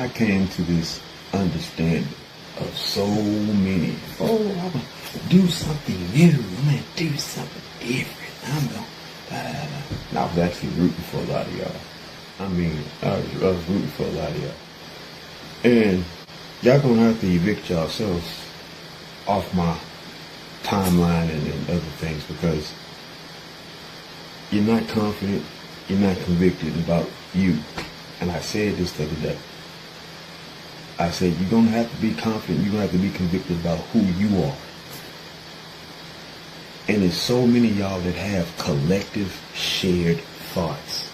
I came to this understanding of so many, I'm gonna do something new, I'm gonna do something different, I'm gonna and I was actually rooting for a lot of y'all. I was rooting for a lot of y'all. And y'all gonna have to evict yourselves off my timeline and other things because you're not confident, you're not convicted about you. And I said this the other day. I said you're gonna have to be confident, you're gonna have to be convicted about who you are. And there's so many of y'all that have collective shared thoughts.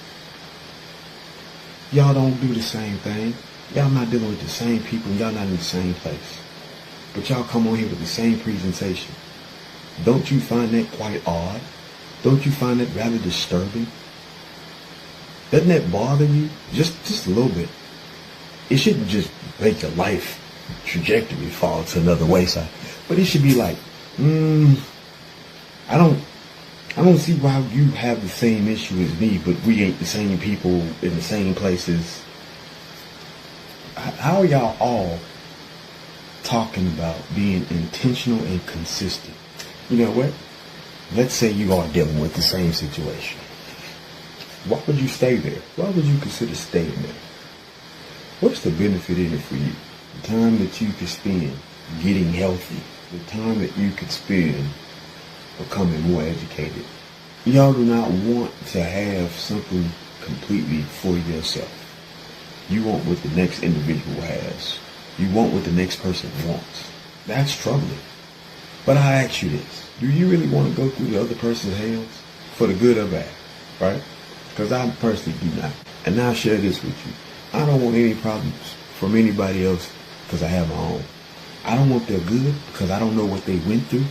Y'all don't do the same thing. Y'all not dealing with the same people, y'all not in the same place. But y'all come on here with the same presentation. Don't you find that quite odd? Don't you find that rather disturbing? Doesn't that bother you? Just a little bit. It shouldn't just make your life trajectory fall to another wayside. But it should be like, I don't see why you have the same issue as me, but we ain't the same people in the same places. How are y'all all talking about being intentional and consistent? You know what? Let's say you are dealing with the same situation. Why would you stay there? Why would you consider staying there? What's the benefit in it for you? The time that you could spend getting healthy, the time that you could spend becoming more educated. Y'all do not want to have something completely for yourself. You want what the next individual has. You want what the next person wants. That's troubling. But I ask you this. Do you really want to go through the other person's hands for the good or bad? Right? Because I personally do not. And I'll share this with you. I don't want any problems from anybody else because I have my own. I don't want their good because I don't know what they went through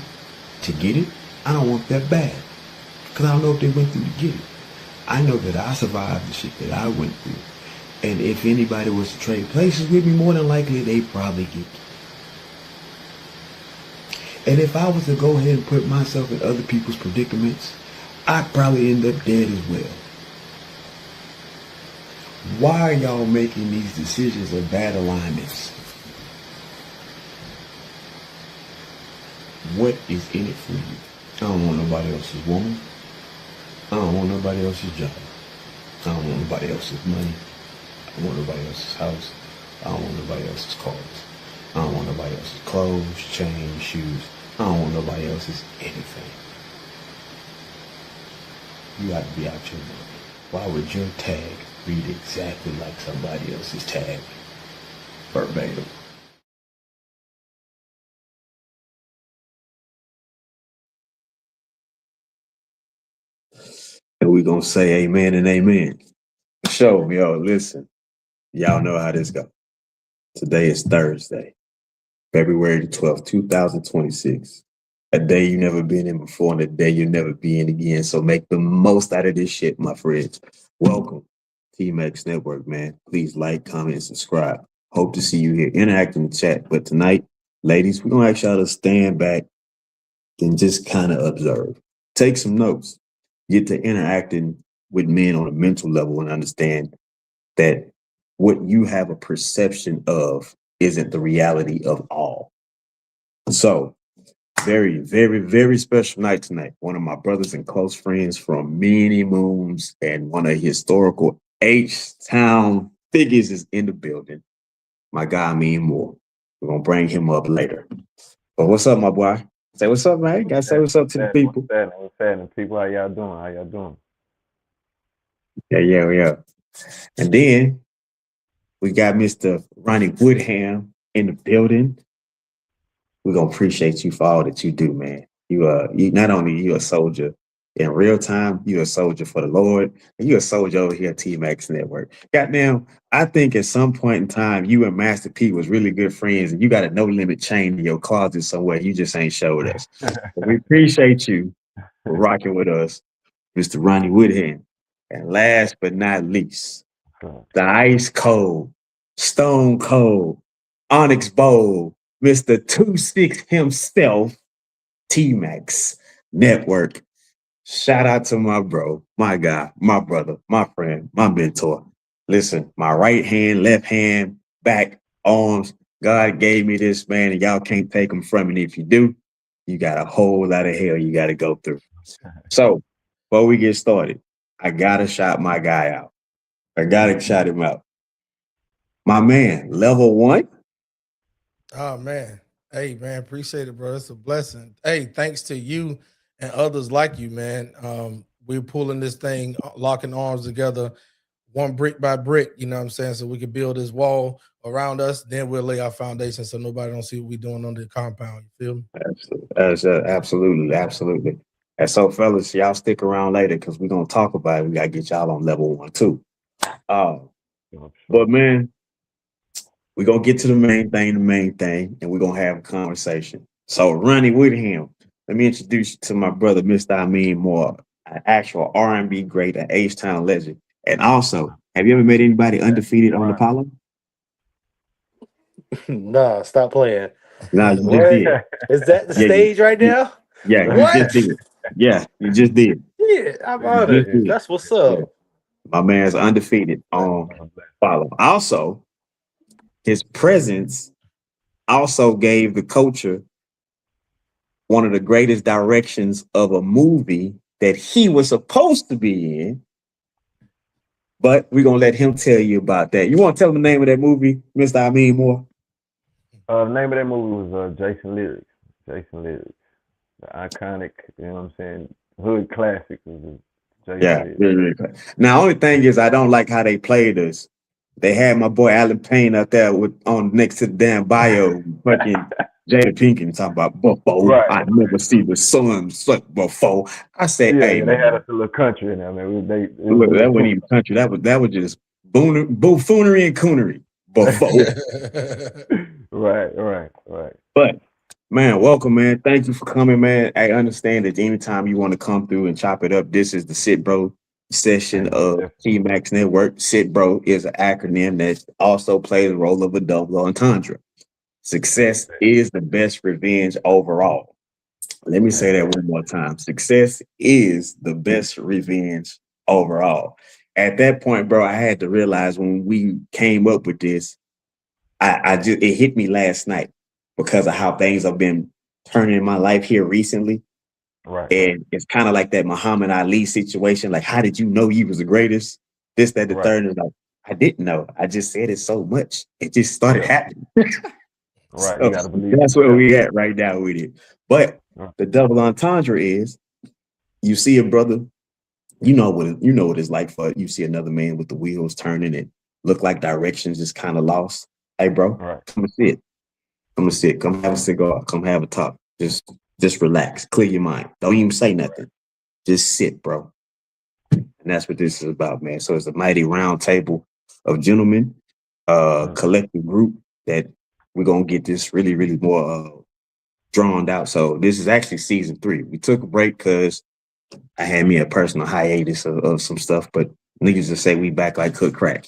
to get it. I don't want their bad because I don't know if they went through to get it. I know that I survived the shit that I went through. And if anybody was to trade places with me, more than likely they'd probably get it. And if I was to go ahead and put myself in other people's predicaments, I'd probably end up dead as well. Why are y'all making these decisions of bad alignments? What is in it for you? I don't want nobody else's woman. I don't want nobody else's job. I don't want nobody else's money. I don't want nobody else's house. I don't want nobody else's cars. I don't want nobody else's clothes, chains, shoes. I don't want nobody else's anything. You got to be out your money. Why would your tag read exactly like somebody else's tag? Verbatim. And we're going to say amen and amen. So, yo, listen. Y'all know how this goes. Today is Thursday, February the 12th, 2026. A day you never been in before and a day you'll never be in again. So make the most out of this shit, my friends. Welcome, T-Max Network, man. Please like, comment, and subscribe. Hope to see you here. Interact in the chat. But tonight, ladies, we're going to ask y'all to stand back and just kind of observe. Take some notes. Get to interacting with men on a mental level and understand that what you have a perception of isn't the reality of all. So, very, very, very special night tonight. One of my brothers and close friends from many moons and one of historical H-Town figures is in the building. My guy, Mean Moore. We're going to bring him up later. But what's up, my boy? Say what's up, man. You got to say what's up to the people. What's happening, people? How y'all doing? How y'all doing? Yeah. And then we got Mr. Ronnie Woodham in the building. We're gonna appreciate you for all that you do, man. You not only you a soldier in real time, you a soldier for the Lord, and you a soldier over here at T-Max Network. Goddamn, I think at some point in time, you and Master P was really good friends, and you got a no limit chain in your closet somewhere. You just ain't showed us. But we appreciate you for rocking with us, Mr. Ronnie Woodham. And last but not least, the ice cold, stone cold, Onyx Bowl, Mr. 2-6 himself, T-Max Network. Shout out to my bro, my guy, my brother, my friend, my mentor. Listen, my right hand, left hand, back, arms. God gave me this, man, and y'all can't take them from me. If you do, you got a whole lot of hell you got to go through. So before we get started, I gotta shout my guy out. I gotta shout him out. My man, level one. Oh man. Hey man, appreciate it, bro. It's a blessing. Hey, thanks to you and others like you, man. We're pulling this thing, locking arms together, one brick by brick, you know what I'm saying? So we can build this wall around us, then we'll lay our foundation so nobody don't see what we're doing on the compound. You feel me? Absolutely, absolutely. And so, fellas, y'all stick around later because we're gonna talk about it. We gotta get y'all on level one too. Uh, but man, we're gonna get to the main thing, and we're gonna have a conversation. So, Ronnie Whittingham, let me introduce you to my brother, Mr. Amin Moore, an actual R&B great, an H-Town legend. And also, have you ever met anybody undefeated on Apollo? Nah, stop playing. No, you just What? did. Is that the Yeah, stage right now? yeah, you What? just did. Yeah, you just did. Yeah, I'm You just honored. did. That's what's up. Yeah. My man's undefeated on Apollo. Also, his presence also gave the culture one of the greatest directions of a movie that he was supposed to be in. But we're gonna let him tell you about that. You want to tell him the name of that movie, Mr. Amin Moore? The name of that movie was Jason Lyrics. Jason Lyrics. The iconic, you know what I'm saying, hood classic was Jason Yeah, Lyrics. really, really close. Now, only thing is, I don't like how they played us. They had my boy Alan Payne up there with on next to the damn bio, fucking Jada Pinkett talking about Buffalo. Right. I never see the sun set before. I said, Yeah, hey, yeah, they had man, us a little country in there, man. It was look, a that little wasn't even country. That was just buffoonery and coonery. Buffalo. right. But man, welcome, man. Thank you for coming, man. I understand that anytime you want to come through and chop it up, this is the Sit Bro session of T-Max Network. Sit Bro is an acronym that also plays the role of a double entendre. Success is the best revenge overall. Let me say that one more time. Success is the best revenge overall. At that point, bro, I had to realize when we came up with this, I just it hit me last night because of how things have been turning in my life here recently. Right. And it's kind of like that Muhammad Ali situation. Like, how did you know he was the greatest? This, that, the third. And like, I didn't know. I just said it so much. It just started happening. Right. So You gotta believe that's where we at right now with it. But the double entendre is you see a brother, you know what it's like for you see another man with the wheels turning and look like directions just kind of lost. Hey, bro, come and sit. Come and sit. Come have a cigar. Come have a talk. Just relax. Clear your mind. Don't even say nothing. Just sit, bro. And that's what this is about, man. So it's a mighty round table of gentlemen, collective group that we're gonna get this really, really more drawn out. So this is actually season 3. We took a break because I had me a personal hiatus of some stuff, but niggas just say we back like cook crack.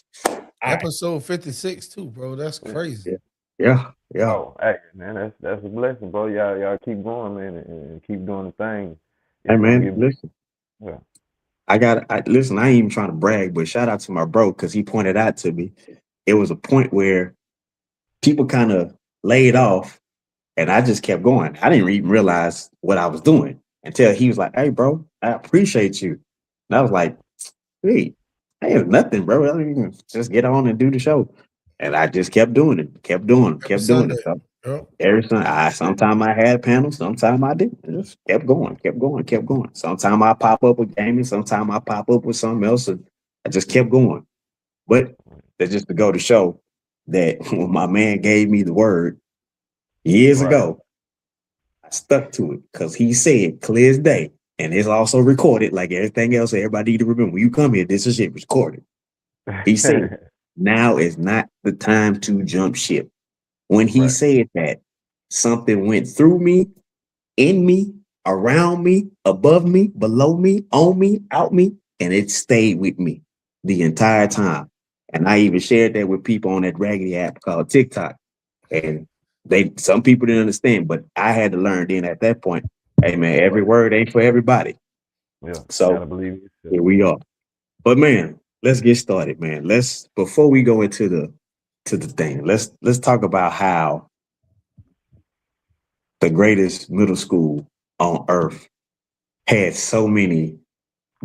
Episode 56 too, bro. That's crazy. Yeah. Oh, hey, man, that's a blessing, bro. Y'all keep going, man, and keep doing the thing. Hey, man, listen. Yeah. Listen, I ain't even trying to brag, but shout out to my bro because he pointed out to me. It was a point where people kind of laid off and I just kept going. I didn't even realize what I was doing until he was like, hey, bro, I appreciate you. And I was like, hey, ain't nothing, bro. I mean, just get on and do the show. And I just kept doing it, kept doing it. So every Sunday, sometimes I had panels, sometimes I didn't. I just kept going. Sometimes I pop up with gaming, sometimes I pop up with something else, and I just kept going. But that's just to go to show that when my man gave me the word years ago, I stuck to it because he said clear as day. And it's also recorded like everything else. Everybody need to remember when you come here, this is shit recorded. He said, now is not the time to jump ship. When he said that, something went through me, in me, around me, above me, below me, on me, out me, and it stayed with me the entire time. And I even shared that with people on that raggedy app called TikTok. And some people didn't understand, but I had to learn then at that point, hey man, every word ain't for everybody. Yeah. So here we are. But man, let's get started, man. Before we go into to the thing. Let's talk about how the greatest middle school on earth had so many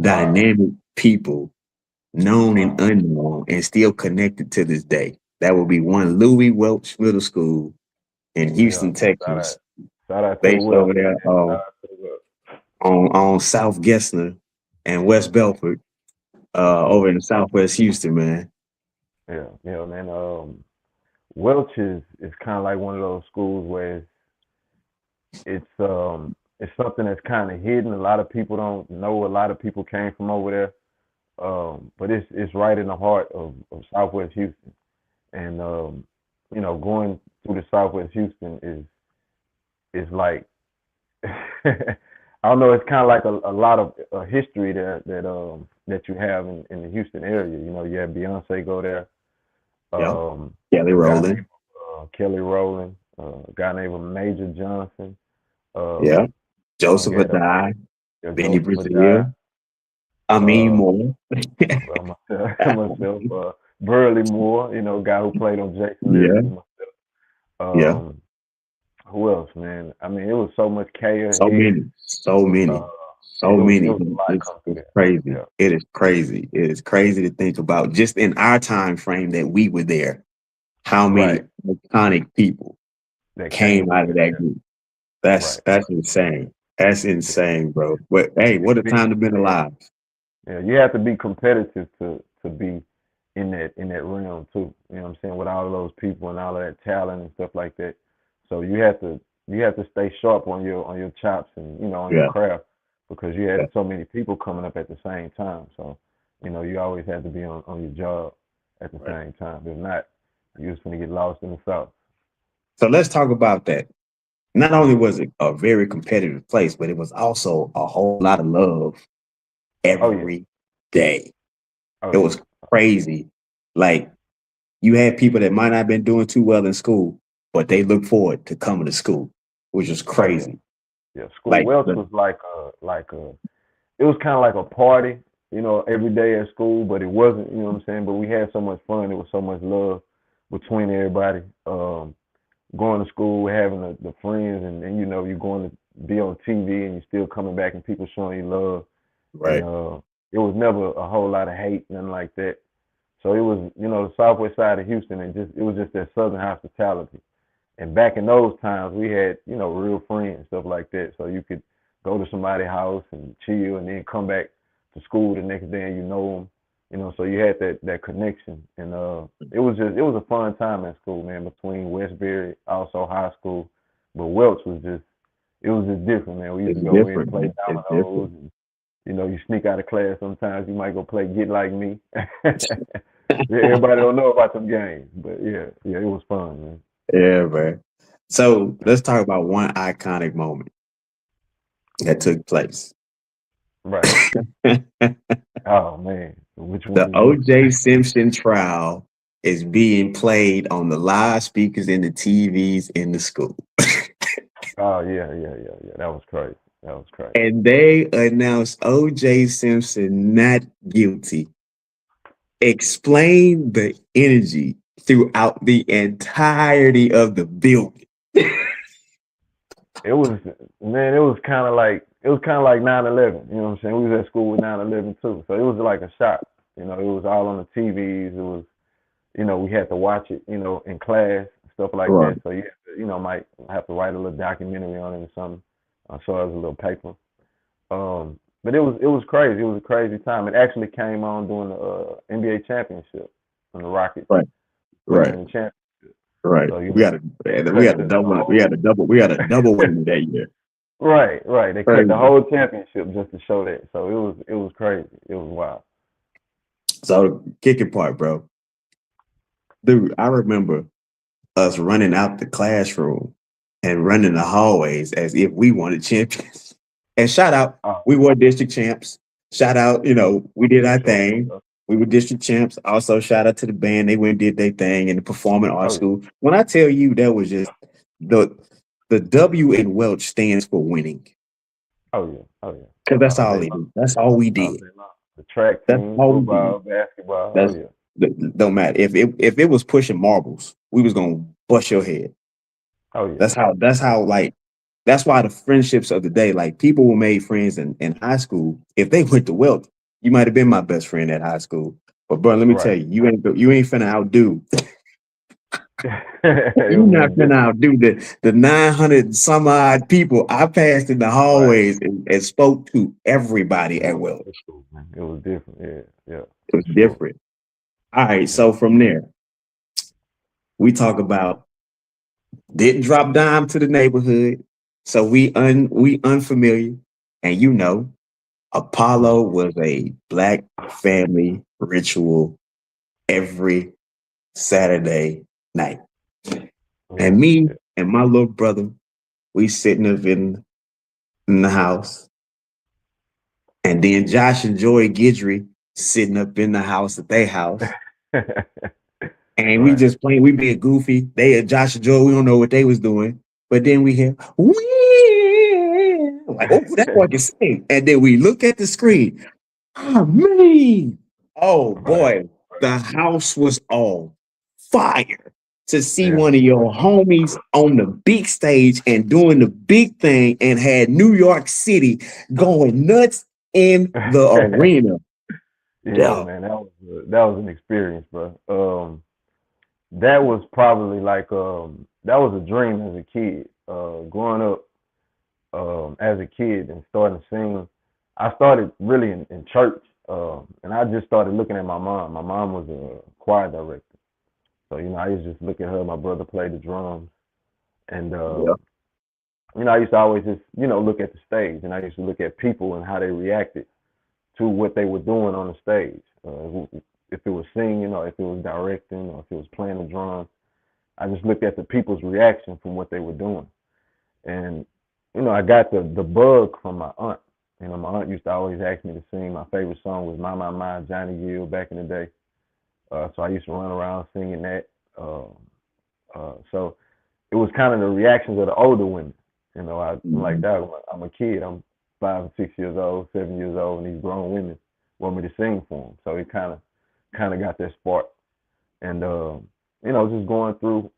dynamic people, known and unknown, and still connected to this day. That would be one Louis Welch Middle School in Houston, Texas, Shout out to the based over Wells. there Shout out to the Wells. on South Gessner and West Belford, over in Southwest Houston, man. Yeah, man. Welch is kind of like one of those schools where it's something that's kind of hidden. A lot of people don't know. A lot of people came from over there, but it's right in the heart of Southwest Houston, and going through the Southwest Houston is like I don't know. It's kind of like a lot of history there that you have in the Houston area. You know, you have Beyonce go there. Kelly Rowland. Kelly Rowland. A guy named Major Johnson. Joseph Adai. Benny Brazil. I mean Moore. myself. Burley Moore. You know, guy who played on Jason Lyrics. Who else, man? I mean, it was so much chaos. So many. It's crazy. Yeah. It is crazy. It is crazy to think about just in our time frame that we were there. How many iconic people that came out of that group? That's insane. That's insane, bro. But hey, what a time to be alive. Yeah, you have to be competitive to be in that realm too. You know what I'm saying? With all of those people and all of that talent and stuff like that. So you have to stay sharp on your chops and on your craft, because you had so many people coming up at the same time. So you always have to be on your job at the same time. If not, you're just gonna get lost in the sauce. So let's talk about that. Not only was it a very competitive place, but it was also a whole lot of love every day. It was crazy. Like, you had people that might not have been doing too well in school, but they look forward to coming to school, which is crazy. School Welch was like it was kind of like a party, every day at school, but it wasn't, you know what I'm saying? But we had so much fun. There was so much love between everybody. Going to school, having the friends, and you're going to be on TV and you're still coming back and people showing you love. Right. And, it was never a whole lot of hate, nothing like that. So it was, the southwest side of Houston, and it was just that southern hospitality. And back in those times, we had, real friends, stuff like that. So you could go to somebody's house and chill, and then come back to school the next day and you know them. So you had that connection. And it was a fun time at school, man, between Westbury, also high school. But Welch was just different, man. We used to go in and play dominoes. You sneak out of class sometimes. You might go play Get Like Me. Everybody don't know about them games, but yeah, it was fun, man. Yeah, man. So let's talk about one iconic moment that took place. Right. Oh man, which one? The O.J. Simpson trial is being played on the live speakers in the TVs in the school. Oh yeah. That was crazy. And they announced O.J. Simpson not guilty. Explain the energy throughout the entirety of the building. It was kind of like 9/11. You know what I'm saying? We was at school with 9/11 too, so it was like a shock. It was all on the TVs. It was, we had to watch it, in class, stuff like that. So you might have to write a little documentary on it or something. So it was a little paper. But it was crazy. It was a crazy time. It actually came on during the NBA championship when the Rockets right. The championship. Right. So we had a double win that year. Right. They cut the whole championship just to show that. So it was crazy. It was wild. So the kicking part, bro. Dude, I remember us running out the classroom and running the hallways as if we wanted champions. And shout out, we were district champs. Shout out, we did our thing. We were district champs. Also, shout out to the band. They went and did their thing in the performing arts school. When I tell you that was just the W in Welch stands for winning. Oh yeah. Because that's all they do. That's all we did. The track team, football, basketball. Don't matter. If it was pushing marbles, we was gonna bust your head. Oh yeah. That's how like that's why the friendships of the day, like people who made friends in high school, if they went to Wealth, you might have been my best friend at high school. But bro, let me tell Right. you, you ain't finna outdo. It You're was not just finna different. outdo the 900 some odd people I passed in the Right. hallways and spoke to everybody It at was Wealth. different, man. It was different. Yeah, It was for sure. different. All right, Yeah. so from there, we talk about didn't drop dime to the neighborhood, so we unfamiliar, and Apollo was a black family ritual every Saturday night. Yeah. And me Yeah. and my little brother, we sitting up in the house. And then Josh and Joy Guidry sitting up in the house at their house. And we Right. just playing, we being goofy. They Josh and Joy, we don't know what they was doing. But then we hear, wee! Like, oh, that boy can sing. And then we look at the screen. Ah, me. Oh Right. boy, the house was on fire to see Yeah. one of your homies on the big stage and doing the big thing and had New York City going nuts in the arena. Yeah, Dog. man. That was an experience, bro. That was probably like that was a dream as a kid. Growing up as a kid and starting to sing. I started really in church, and I just started looking at my mom. My mom was a choir director, so I used to just look at her. My brother played the drums, and Yeah. I used to always just look at the stage, and I used to look at people and how they reacted to what they were doing on the stage. If it was singing, or if it was directing, or if it was playing the drums, I just looked at the people's reaction from what they were doing. And I got the bug from my aunt. My aunt used to always ask me to sing. My favorite song was My Johnny Gill back in the day. So I used to run around singing that. So it was kind of the reactions of the older women. I'm like Mhm. that. I'm a kid. I'm 5 and 6 years old, 7 years old, and these grown women want me to sing for them. So it kind of got that spark. And just going through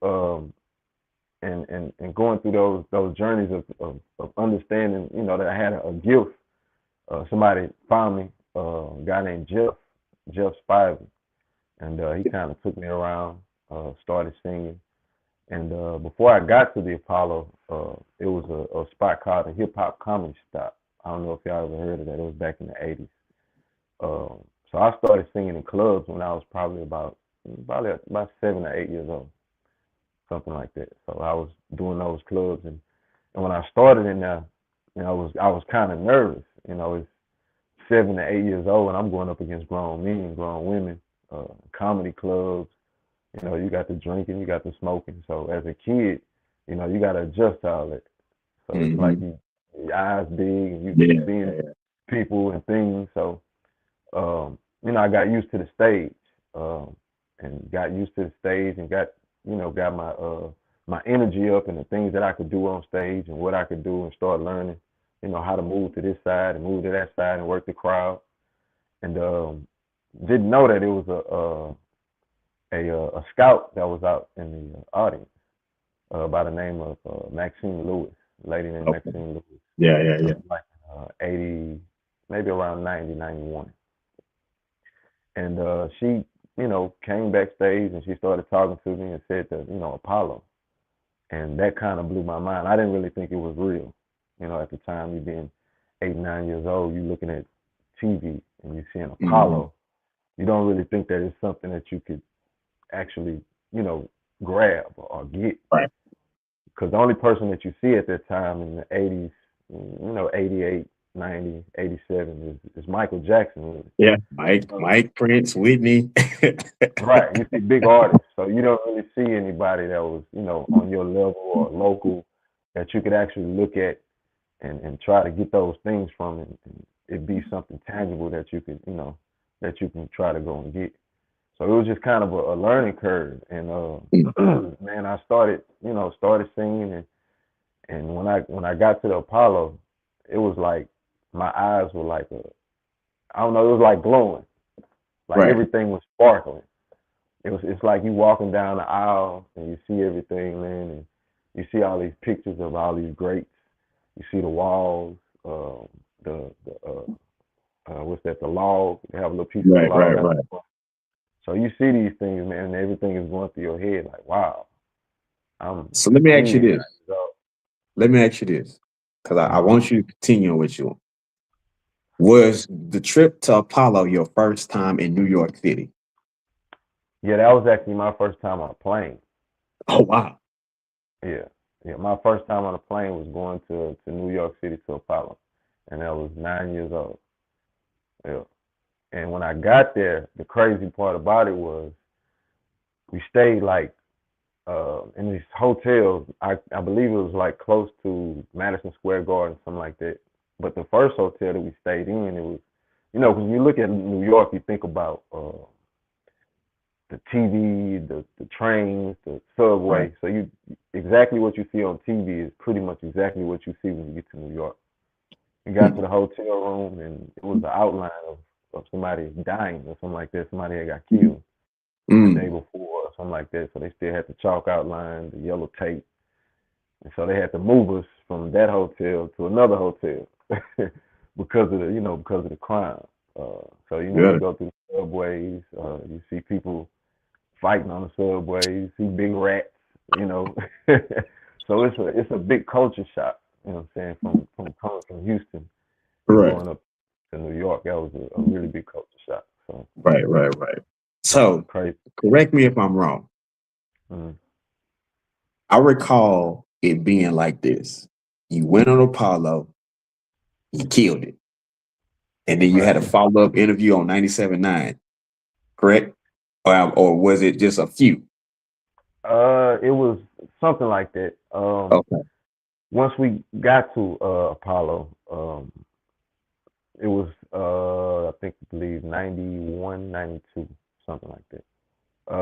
and going through those journeys of understanding, that I had a gift. Somebody found me, a guy named Jeff Spivey, and he kind of took me around, started singing. And before I got to the Apollo, it was a spot called the Hip Hop Comedy Stop. I don't know if y'all ever heard of that. It was back in the '80s. So I started singing in clubs when I was probably about 7 or 8 years old, something like that. So I was doing those clubs, and when I started in there, I was kind of nervous. It's 7 to 8 years old, and I'm going up against grown men and grown women, comedy clubs. You got the drinking, you got the smoking. So as a kid, you got to adjust to all that. So it's like Mhm. your eyes big and you Yeah. seeing people and things. So I got used to the stage, and got used to the stage and got my energy up and the things that I could do on stage and what I could do and start learning, how to move to this side and move to that side and work the crowd. And didn't know that it was a scout that was out in the audience, by the name of Maxine Lewis, a lady named Okay. Maxine Lewis. Yeah. Like 80, maybe around 90, 91. And she, came backstage and she started talking to me and said that, Apollo. And that kind of blew my mind. I didn't really think it was real. At the time, you being 8, 9 years old, you looking at TV and you seeing Mhm. Apollo. You don't really think that it's something that you could actually, grab or get. Right. Because the only person that you see at that time in the 80s, 88, 90, 87 is Michael Jackson. Really. Yeah. Mike, Prince, Whitney. Right. You see big artists. So you don't really see anybody that was, on your level or local that you could actually look at and try to get those things from and it be something tangible that you could, that you can try to go and get. So it was just kind of a learning curve. And man, I started singing and when I got to the Apollo, it was like my eyes were like I don't know, it was like glowing. Like Right. everything was sparkling. it's like you walking down the aisle and you see everything, man, and you see all these pictures of all these greats. You see the walls, what's that? The log. They have a little piece of the Right, log right, out right. the front. So you see these things, man, and everything is going through your head. Like, wow, I'm So let me ask you 10 years this. old. Let me ask you this, because I Mhm. want you to continue with you. Was the trip to Apollo your first time in New York City? Yeah, that was actually my first time on a plane. Oh wow. Yeah, yeah. My first time on a plane was going to New York City to Apollo, and I was 9 years old. Yeah. And when I got there, the crazy part about it was we stayed like in these hotels. I believe it was like close to Madison Square Garden, something like that. But the first hotel that we stayed in, it was, because when you look at New York, you think about the TV, the trains, the Right. subway. So you exactly what you see on TV is pretty much exactly what you see when you get to New York. We got to the hotel room and it was an outline of somebody dying or something like that. Somebody had got killed the day Mm. before or something like that. So they still had the chalk outline, the yellow tape. And so they had to move us from that hotel to another hotel because of the crime. You Yeah. go through the subways, you see people fighting on the subways, see big rats, you know. So it's a big culture shock, you know what I'm saying, from coming from Houston and Correct. going up to New York. That was a really big culture shock. So Right, right, right. So crazy. correct me if I'm wrong. Mm. I recall it being like this. You went on Apollo, you killed it. And then you had Right. a follow-up interview on 97.9, correct? Or was it just a few? It was something like that. Okay. Once we got to Apollo, it was I believe 91, 92, something like that.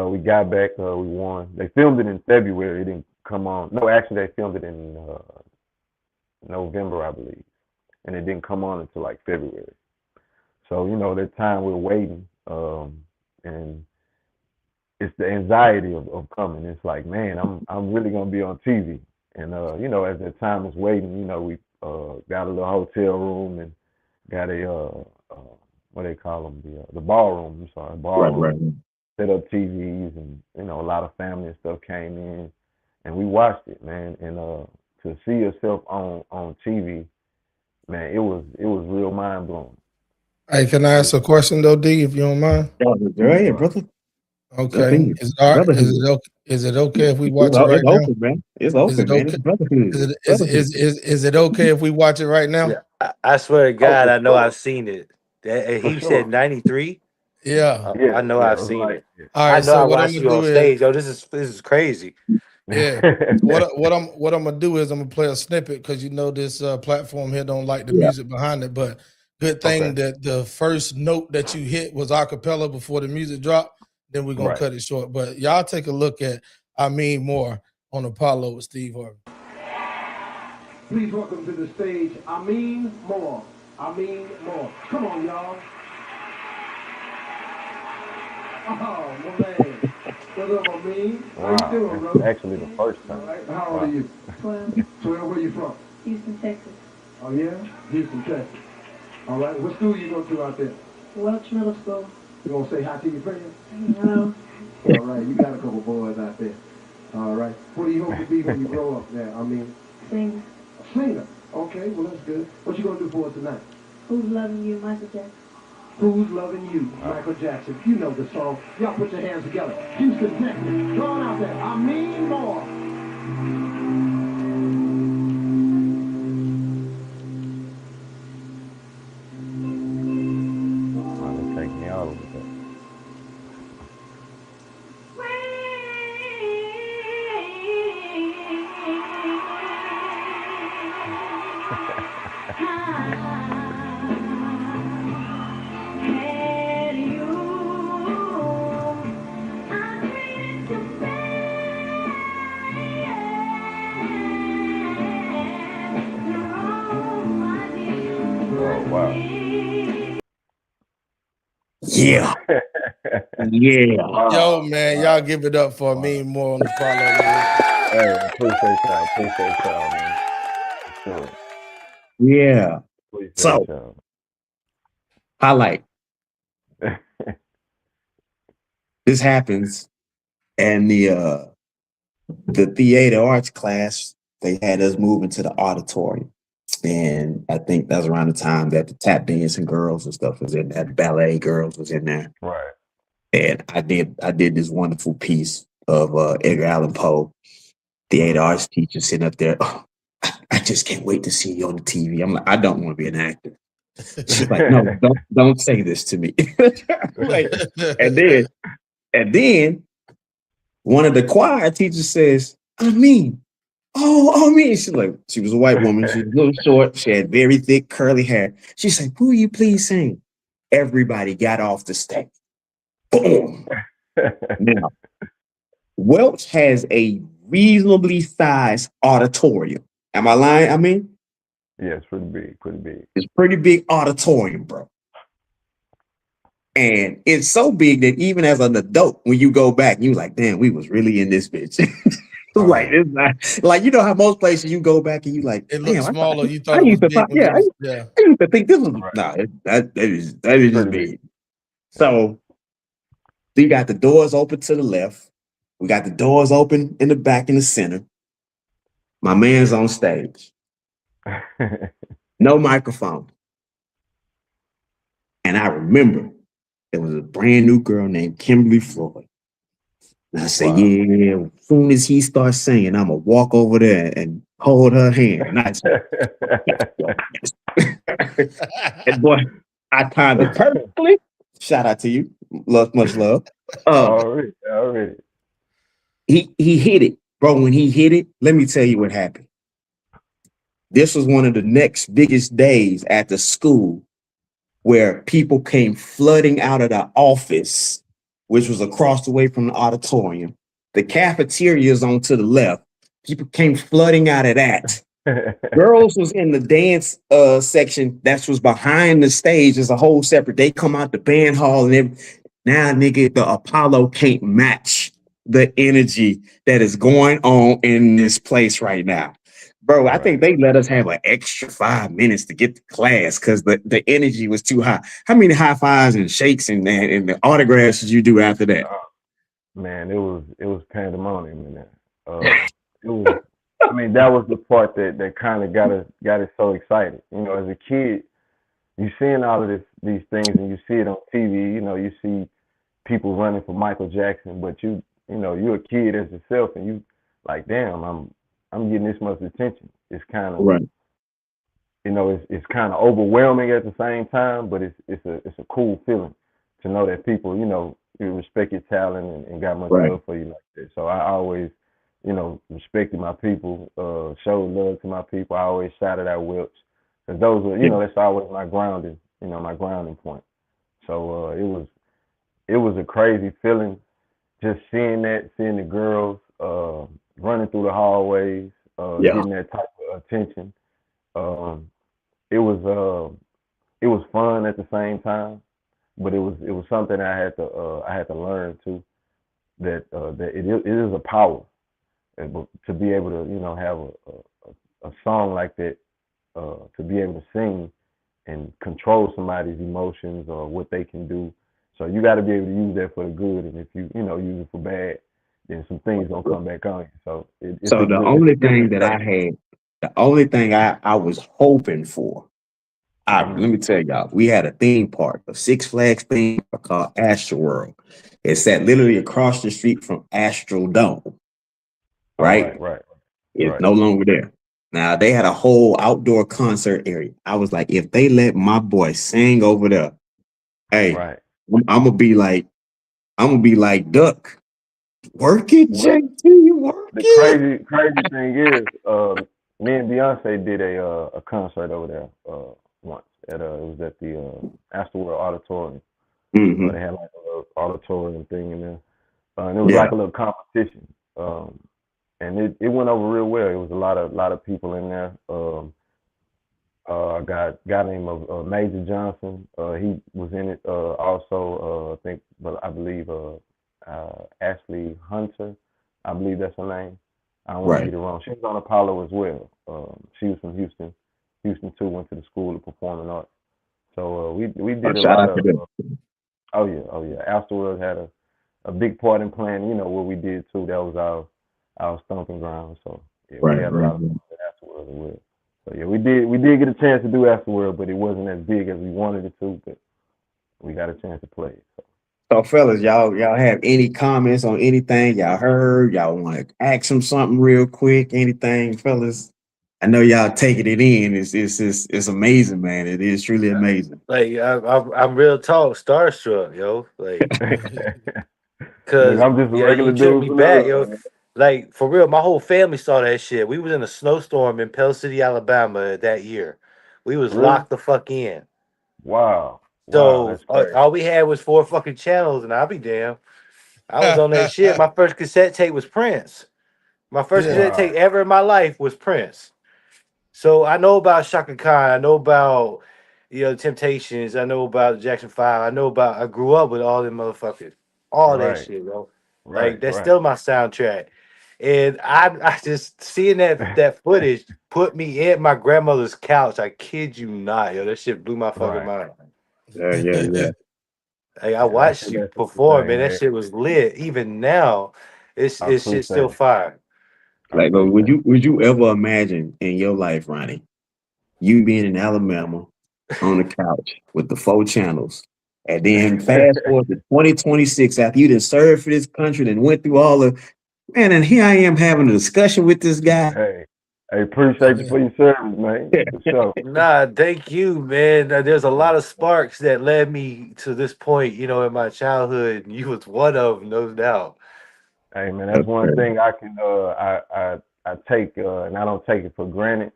We got back, we won. They filmed it in February. It didn't come on. No, actually, they filmed it in November, I believe, and it didn't come on until like February. So that time we're waiting, and it's the anxiety of coming. It's like, man, I'm really gonna be on TV, and as the time is waiting, we got a little hotel room and got a what they call them, the ballroom. I'm sorry, Right, right. ballroom. Set up TVs, and a lot of family and stuff came in, and we watched it, man. And to see yourself on TV, man, it was real mind blowing. Hey, can I ask a question though, D, if you don't mind? Go ahead, brother. Jump Okay. in. Is it all right? Brotherhood. Is it okay if we watch it It's right now? open, man. It's Is it open, man. It's okay? brotherhood. Brotherhood. Is it okay if we watch it right now? Yeah, I swear to Oh, God, for I know sure, I've seen it. That for he said sure. 93. Yeah. Yeah, I know yeah. I've It was seen like, it. All I right. know So I what I'm watched gonna you on do is, stage. Yo, this is crazy. yeah. So what I'm gonna do is I'm gonna play a snippet because this platform here don't like the Yeah. music behind it. But good okay, thing that the first note that you hit was a cappella before the music dropped. Then we're gonna right. cut it short. But y'all take a look at I Mean More on Apollo with Steve Harvey. Please welcome to the stage, I Mean More. I Mean More. Come on, y'all. Oh, my man. What up, I mean? How you Wow, doing, it's bro? actually the first All time. right. How old are Wow. you? 12, 12. Where you from? Houston, Texas. Oh, yeah? Houston, Texas. All right. What school you go to out there? Welch Middle School. You gonna say hi to your friends? No, All right. You got a couple boys out there. All right. What do you hope to be when you grow up now? I mean, singer. a singer. Okay, well, that's good. What you gonna do for us tonight? Who's Loving You, Michael Jackson. Who's Loving You, Wow. Michael Jackson. You know the song. Y'all put your hands together. Houston, Texas. Go on out there. I mean more. Wow, they take me all over that. Oh wow. Yeah. Yeah. Wow. Yo, man, Wow. y'all give it up for Wow. me more on the follow. Man. Hey, appreciate y'all, man. For sure. Yeah. Appreciate So, y'all. highlight. This happens, and the theater arts class, they had us move into the auditorium. And I think that's around the time that the tap dancing girls and stuff was in there, the ballet girls was in there. Right. And I did this wonderful piece of Edgar Allan Poe. Theater arts teacher sitting up there. Oh, I just can't wait to see you on the TV. I'm like, I don't want to be an actor. She's like, no, don't say this to me. Like, and then one of the choir teachers says, I mean, oh, I mean, she was a white woman. She was a little short. She had very thick curly hair. She said, "Who you please sing?" Everybody got off the stage. Boom. Now, Welch has a reasonably sized auditorium. Am I lying? I mean, Yeah, it's pretty big, pretty big. it's pretty big auditorium, bro. And it's so big that even as an adult, when you go back, you like, damn, we was really in this bitch. Like, it's not like, you know how most places you go back and you like, It looked damn, smaller. You I thought it was used to big thought, when yeah, it was, yeah. I used to think this was Right. that is Pretty just big. big. So we got the doors open to the left. We got the doors open in the back in the center. My man's on stage. No microphone. And I remember there was a brand new girl named Kimberly Floyd. And I said, Wow. yeah, as soon as he starts singing, I'm going to walk over there and hold her hand. And I said, and boy, I timed it perfectly. Shout out to you. Love, much love. Already. He hit it. Bro, when he hit it, let me tell you what happened. This was one of the next biggest days at the school where people came flooding out of the office, which was across the way from the auditorium. The cafeteria is on to the left. People came flooding out of that. Girls was in the dance section that was behind the stage. There's a whole separate. They come out the band hall and now, nigga, the Apollo can't match the energy that is going on in this place right now. Bro, I think they let us have an extra 5 minutes to get to class because the energy was too high. How many high fives and shakes and the autographs did you do after that? Man, it was pandemonium in there. It was. I mean, that was the part that kind of got us so excited. You know, as a kid, you seeing all of these things and you see it on TV. You know, you see people running for Michael Jackson, but you're a kid as yourself, and you like, damn, I'm getting this much attention. It's kind of Right. You know, it's kind of overwhelming at the same time, but it's a cool feeling to know that people, you respect your talent and got much Right. love for you like that. So I always, respected my people, showed love to my people. I always shouted out Wilkes because those were, that's always my grounding, my grounding point. So it was a crazy feeling just seeing the girls running through the hallways, Yeah. getting that type of attention. It was fun at the same time, but it was something I had to learn too, that it is a power to be able to have a song like that, to be able to sing and control somebody's emotions or what they can do. So you got to be able to use that for the good, and if you use it for bad, then some things gonna come back on you. So it's So a the good, only it's a thing good that thing. I had, the only thing I was hoping for, let me tell y'all, we had a theme park, a Six Flags theme park called Astroworld. It sat literally across the street from Astrodome, right? Right. It's no longer there. Now they had a whole outdoor concert area. I was like, if they let my boy sing over there, hey, Right. I'm gonna be like Duck. Work it, Well, JT, work the it. crazy thing is, me and Beyonce did a concert over there once. It was at the Astorworld Auditorium. Mm-hmm. They had like a little auditorium thing in there, and it was Yeah. like a little competition. And it went over real well. It was a lot of people in there. I got a guy named Major Johnson. He was in it. Also, I believe Ashley Hunter. I believe that's her name. I don't want to Right. get it wrong. She was on Apollo as well. She was from Houston. Houston too. Went to the School of Performing Arts. So we did a Shout lot out to of. them. Oh yeah. Afterwards had a big part in planning. You know what we did too. That was our stomping ground. So yeah, we Right, had a right, lot of right. fun with Afterworld as well. So yeah, we did get a chance to do Afterworld, but it wasn't as big as we wanted it to. But we got a chance to play it. So. So, fellas, y'all have any comments on anything y'all heard? Y'all want to ask them something real quick? Anything, fellas? I know y'all taking it in. It's amazing, man. It is truly amazing. Like I'm real talk starstruck, yo. Like, Look, cause I'm just a yeah, you regular took dude me from back, the yo. hood, man. Like for real, my whole family saw that shit. We was in a snowstorm in Pell City, Alabama that year. We was Really? locked the fuck in. Wow. Wow, So that's crazy. all we had was 4 fucking channels, and I'll be damned. I was on that shit. My first cassette tape was Prince. My first Yeah. cassette tape Wow. ever in my life was Prince. So I know about Shaka Khan. I know about Temptations. I know about Jackson 5. I grew up with all them motherfuckers. All that Right. shit, bro. Like Right. that's Right. still my soundtrack. And I just seeing that footage put me in my grandmother's couch. I kid you not, yo. That shit blew my fucking Right. mind. Yeah. Like I Yeah, watched you that's a good perform, man. thing, That man. shit was lit. Even now, I it's shit appreciate still it. fire. I Like, but appreciate it. would you ever imagine in your life, Ronnie, you being in Alabama on the couch with the 4 channels, and then fast forward to 2026 after you done served for this country and went through all the man, and here I am having a discussion with this guy. Hey, I appreciate you for your service, man. For sure. Nah, thank you, man. There's a lot of sparks that led me to this point, in my childhood. And you was one of them, no doubt. Hey, man, that's one Okay. thing I can I take and I don't take it for granted.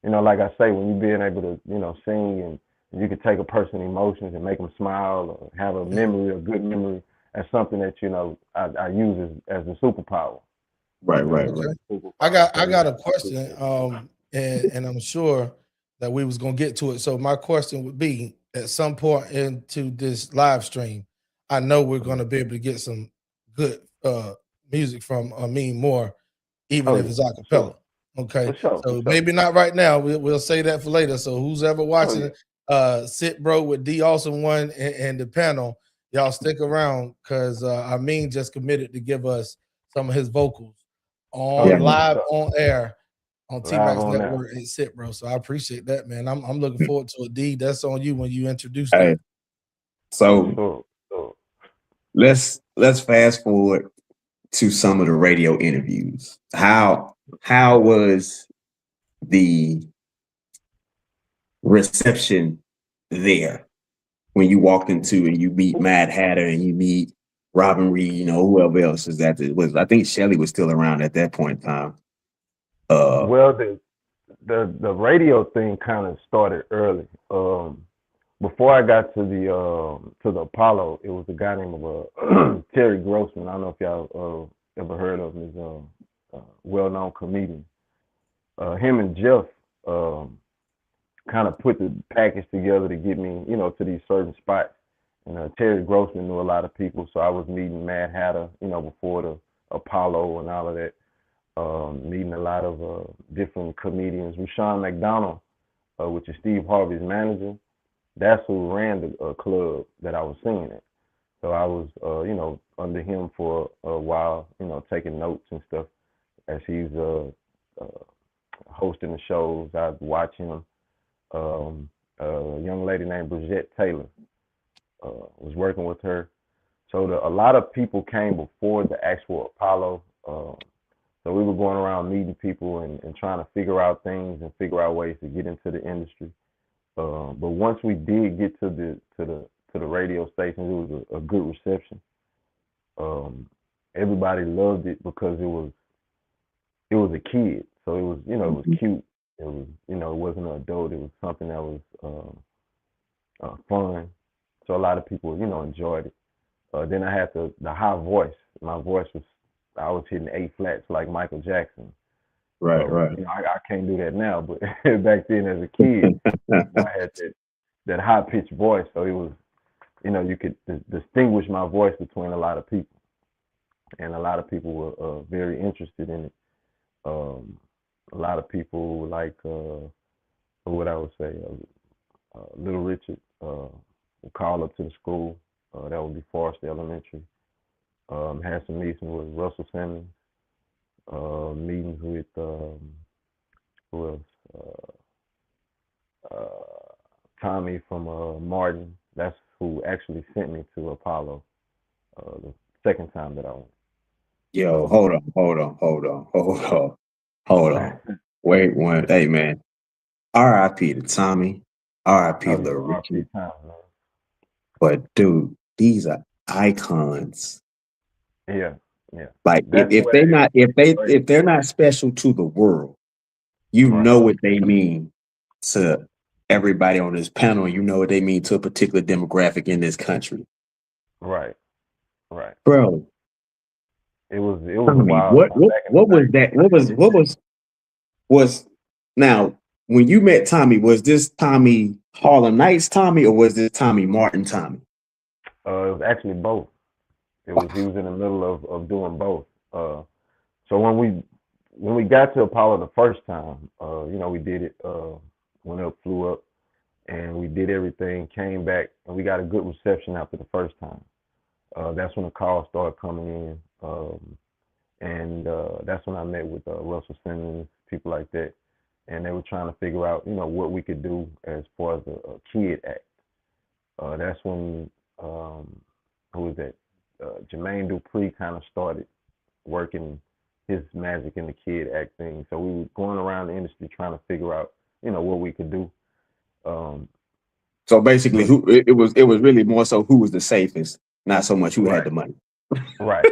You know, like I say, when you being able to sing and you can take a person's emotions and make them smile or have a memory, a good memory, that's something that I use as a superpower. Right, right, Okay. right. It's a I superpower. got So I got yeah, a I question, appreciate it. and I'm sure that we was gonna get to it. So my question would be, at some point into this live stream, I know we're gonna be able to get some good music from Amin Moore, even Oh if yeah, it's a for sure, cappella. Okay, for sure, for so sure. maybe not right now. We'll say that for later. So who's ever Oh watching yeah, it, sit bro with D Awesome One and the panel, y'all stick around because Amin just committed to give us some of his vocals oh on Yeah. yeah, for live sure. on air on T Live Max on now. Network and sit bro. So I appreciate that, man. I'm looking forward to it. D, that's on you when you introduce Hey, that. For so sure. So let's fast forward to some of the radio interviews. How was the reception there when you walked into and you meet Mad Hatter and you meet Robin Reed, whoever else is that was I think Shelly was still around at that point in time. well, the radio thing kind of started early. Before I got to the Apollo, it was a guy named Terry Grossman. I don't know if y'all ever heard of him. He's a well-known comedian. Him and Jeff kind of put the package together to get me, to these certain spots. And Terry Grossman knew a lot of people, so I was meeting Mad Hatter, before the Apollo and all of that. Meeting a lot of different comedians. Rushion McDonald, which is Steve Harvey's manager, that's who ran the club that I was singing at. So I was, under him for a while, taking notes and stuff as he's uh, hosting the shows. I'd watch him. A young lady named Bridgette Taylor was working with her. So a lot of people came before the actual Apollo. So we were going around meeting people and trying to figure out things and figure out ways to get into the industry. But once we did get to the radio stations, it was a good reception. Everybody loved it because it was a kid, so it was it was cute. It was it wasn't an adult. It was something that was fun. So a lot of people enjoyed it. Then I had the high voice. My voice was I was hitting A flats like Michael Jackson. Right, You know, I can't do that now, but back then as a kid, I had that high pitched voice, so it was, you know, you could distinguish my voice between a lot of people, and a lot of people were very interested in it. A lot of people like what I would say, Little Richard would call up to the school. That would be Forest Elementary. Had some meetings with Russell Simmons. Meetings with who else? Tommy from Martin. That's who actually sent me to Apollo the second time that I went. Yo, hold on. Wait one. Hey, man. R.I.P. to Tommy. R.I.P. Little Richard. But dude, these are icons. Yeah. Like if they're not special to the world, you know what they mean to everybody on this panel. You know what they mean to a particular demographic in this country. Right. Bro. It was wild. What was that? What was now when you met Tommy, was this Tommy Harlem Nights Tommy or was this Tommy Martin Tommy? It was actually both. He was in the middle of doing both. So when we got to Apollo the first time, you know, we did it, went up, flew up, and we did everything, came back, and we got a good reception after the first time. That's when the calls started coming in, and that's when I met with Russell Simmons, people like that, and they were trying to figure out, you know, what we could do as far as a kid act. That's when who was that? Jermaine Dupri kind of started working his magic in the kid act thing. So we were going around the industry trying to figure out, you know, what we could do. So basically, it was really more so who was the safest, not so much who had the money. Right.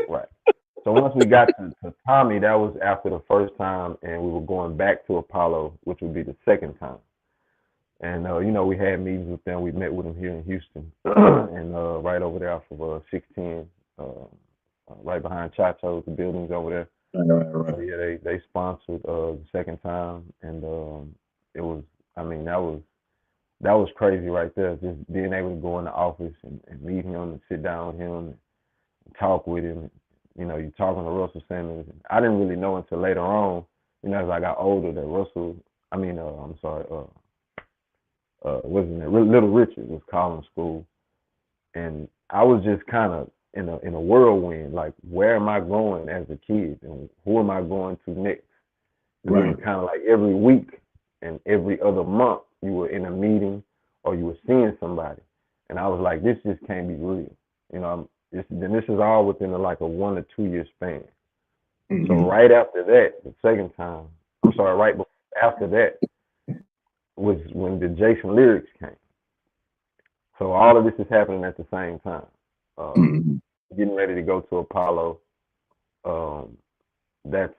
So once we got to Tommy, that was after the first time, and we were going back to Apollo, which would be the second time. And you know, we had meetings with them. We met with them here in Houston, and right over there off of 610, right behind Chacho's, the buildings over there. Right. So yeah, they sponsored the second time, and it was, I mean, that was crazy right there. Just being able to go in the office and meet him and sit down with him and talk with him. You know, you're talking to Russell Simmons. I didn't really know until later on, you know, as I got older, that Little Richard was calling school, and I was just kind of in a whirlwind, like, where am I going as a kid, and who am I going to next? Right. It was kind of like every week and every other month you were in a meeting or you were seeing somebody, and I was like, this just can't be real, you know. This is all within a 1 or 2 year span. Mm-hmm. So right after that, the second time, right after that was when the Jason lyrics came. So all of this is happening at the same time. Getting ready to go to Apollo. That's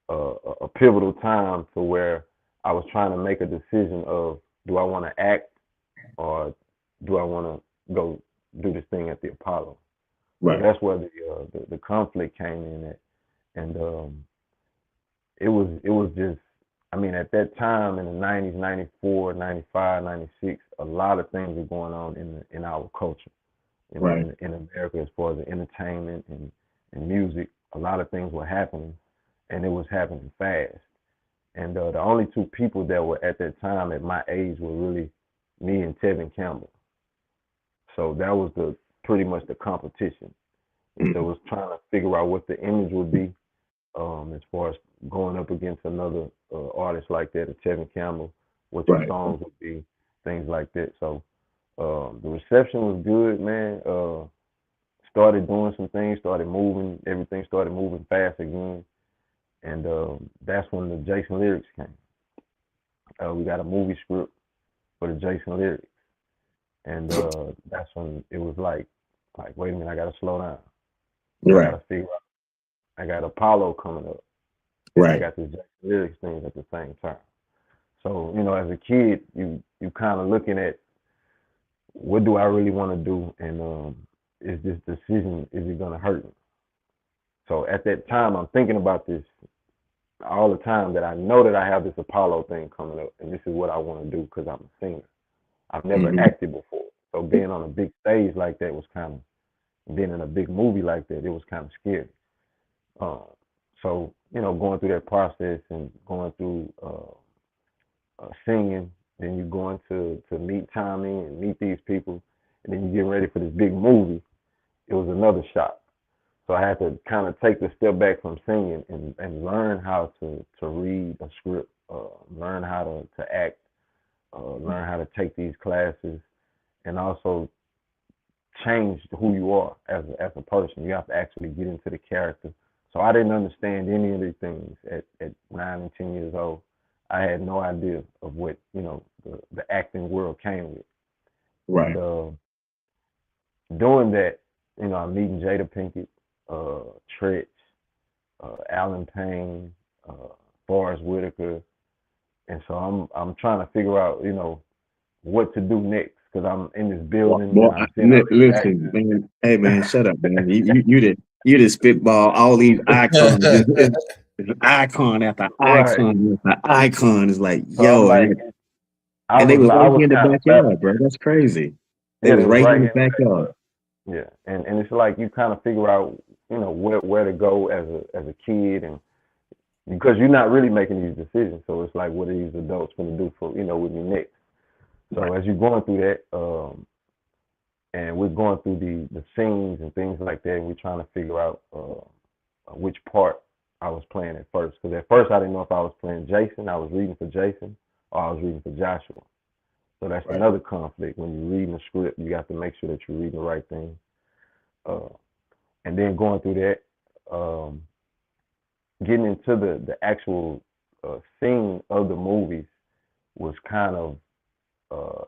a pivotal time to where I was trying to make a decision of, do I want to act or do I want to go do this thing at the Apollo? Right. So that's where the conflict came in at, and it was just, I mean, at that time in the 90s, 94, 95, 96, a lot of things were going on in our culture, you know, right. in America, as far as the entertainment and music. A lot of things were happening, and it was happening fast. And the only two people that were at that time at my age were really me and Tevin Campbell. So that was pretty much the competition. And so it was trying to figure out what the image would be, as far as going up against another artist like that, Tevin Campbell, what your songs would be, things like that. So the reception was good, man. Started doing some things, started moving, everything started moving fast again. And that's when the Jason lyrics came. We got a movie script for the Jason lyrics. And that's when it was like, wait a minute, I got to slow down. Right. I got to figure out, I got Apollo coming up. Right. I got this Jason lyrics thing at the same time. So, you know, as a kid, you kind of looking at, what do I really want to do? And is this decision, is it going to hurt me? So at that time, I'm thinking about this all the time that I know that I have this Apollo thing coming up, and this is what I want to do because I'm a singer. I've never Mm-hmm. acted before, so being on a big stage like that was kind of, being in a big movie like that, it was kind of scary. So going through that process and going through singing, then you going to meet Tommy and meet these people, and then you get ready for this big movie. It was another shock. So I had to kind of take the step back from singing and learn how to read a script, learn how to act, learn how to take these classes, and also change who you are as a person. You have to actually get into the character. So I didn't understand any of these things at 9 and 10 years old. I had no idea of what the acting world came with. Right. And doing that, I'm meeting Jada Pinkett, Tretch, Alan Payne, Forrest Whitaker, and so I'm trying to figure out what to do next because I'm in this building Boy, and I'm seeing all these listen, actors. man. Hey, man, shut up, man. You did spitball all these icons. It's icon after Right. icon after icon. Is like, So I'm yo, like, and they was I right was here in the kind of backyard, bro. That's crazy. They yeah, was they was right here right in here the in the backyard. backyard. Yeah, and it's like you kind of figure out where to go as a kid, and because you're not really making these decisions, so it's like what are these adults going to do for with me next? So as you're going through that, and we're going through the scenes and things like that, and we're trying to figure out which part I was playing at first. Because at first I didn't know if I was playing Jason, I was reading for Jason, or I was reading for Joshua. So that's Right. another conflict. When you're reading a script, you got to make sure that you're reading the right thing. And then going through that, getting into the actual scene of the movies was kind of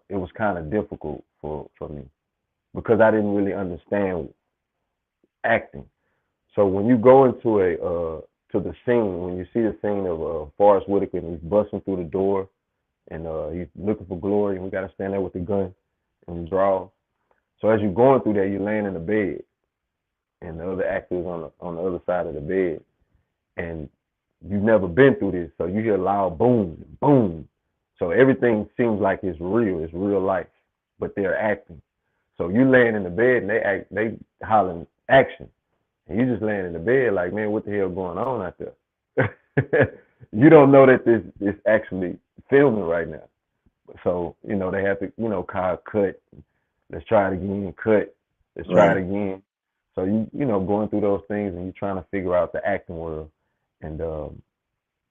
it was kind of difficult for me because I didn't really understand acting. So when you go into to the scene, when you see the scene of Forrest Whitaker and he's busting through the door and he's looking for glory and we got to stand there with the gun and he draws. So as you're going through that, you're laying in the bed and the other actors on the other side of the bed, and you've never been through this, so you hear loud boom, boom. So everything seems like it's real life, but they're acting. So you laying in the bed and they hollering action, and you just laying in the bed like, man, what the hell going on out there? You don't know that this actually filming right now. So they have to call cut. Let's try it again. Cut. Let's try it again. So going through those things and you trying to figure out the acting world, and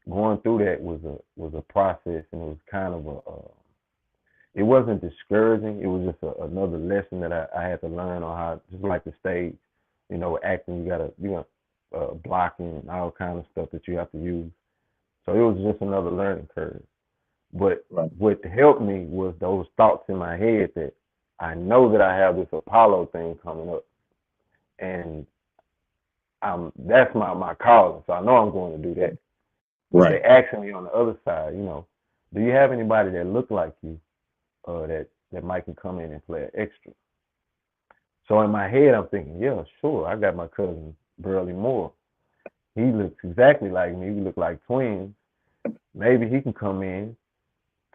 going through that was a process, and it was kind of it wasn't discouraging. It was just another lesson that I had to learn on how, just like the stage, acting, you gotta blocking and all kind of stuff that you have to use. So it was just another learning curve. But what helped me was those thoughts in my head that I know that I have this Apollo thing coming up, and that's my calling. So I know I'm going to do that. But they asked me on the other side, do you have anybody that look like you, that might can come in and play an extra? So in my head, I'm thinking, yeah, sure. I got my cousin Burley Moore. He looks exactly like me. We look like twins. Maybe he can come in,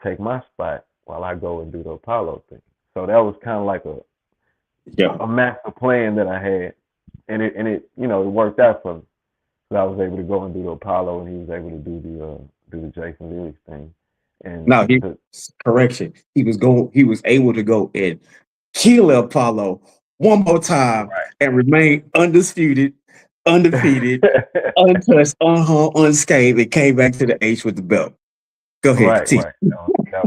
take my spot while I go and do the Apollo thing. So that was kind of like a master plan that I had, and it it worked out for me. So I was able to go and do the Apollo, and he was able to do the Jason Lyrics thing. And now, correction. He was able to go and kill Apollo one more time and remain undisputed, undefeated, untouched, unharmed, unscathed, and came back to the H with the belt. Go ahead. Right. That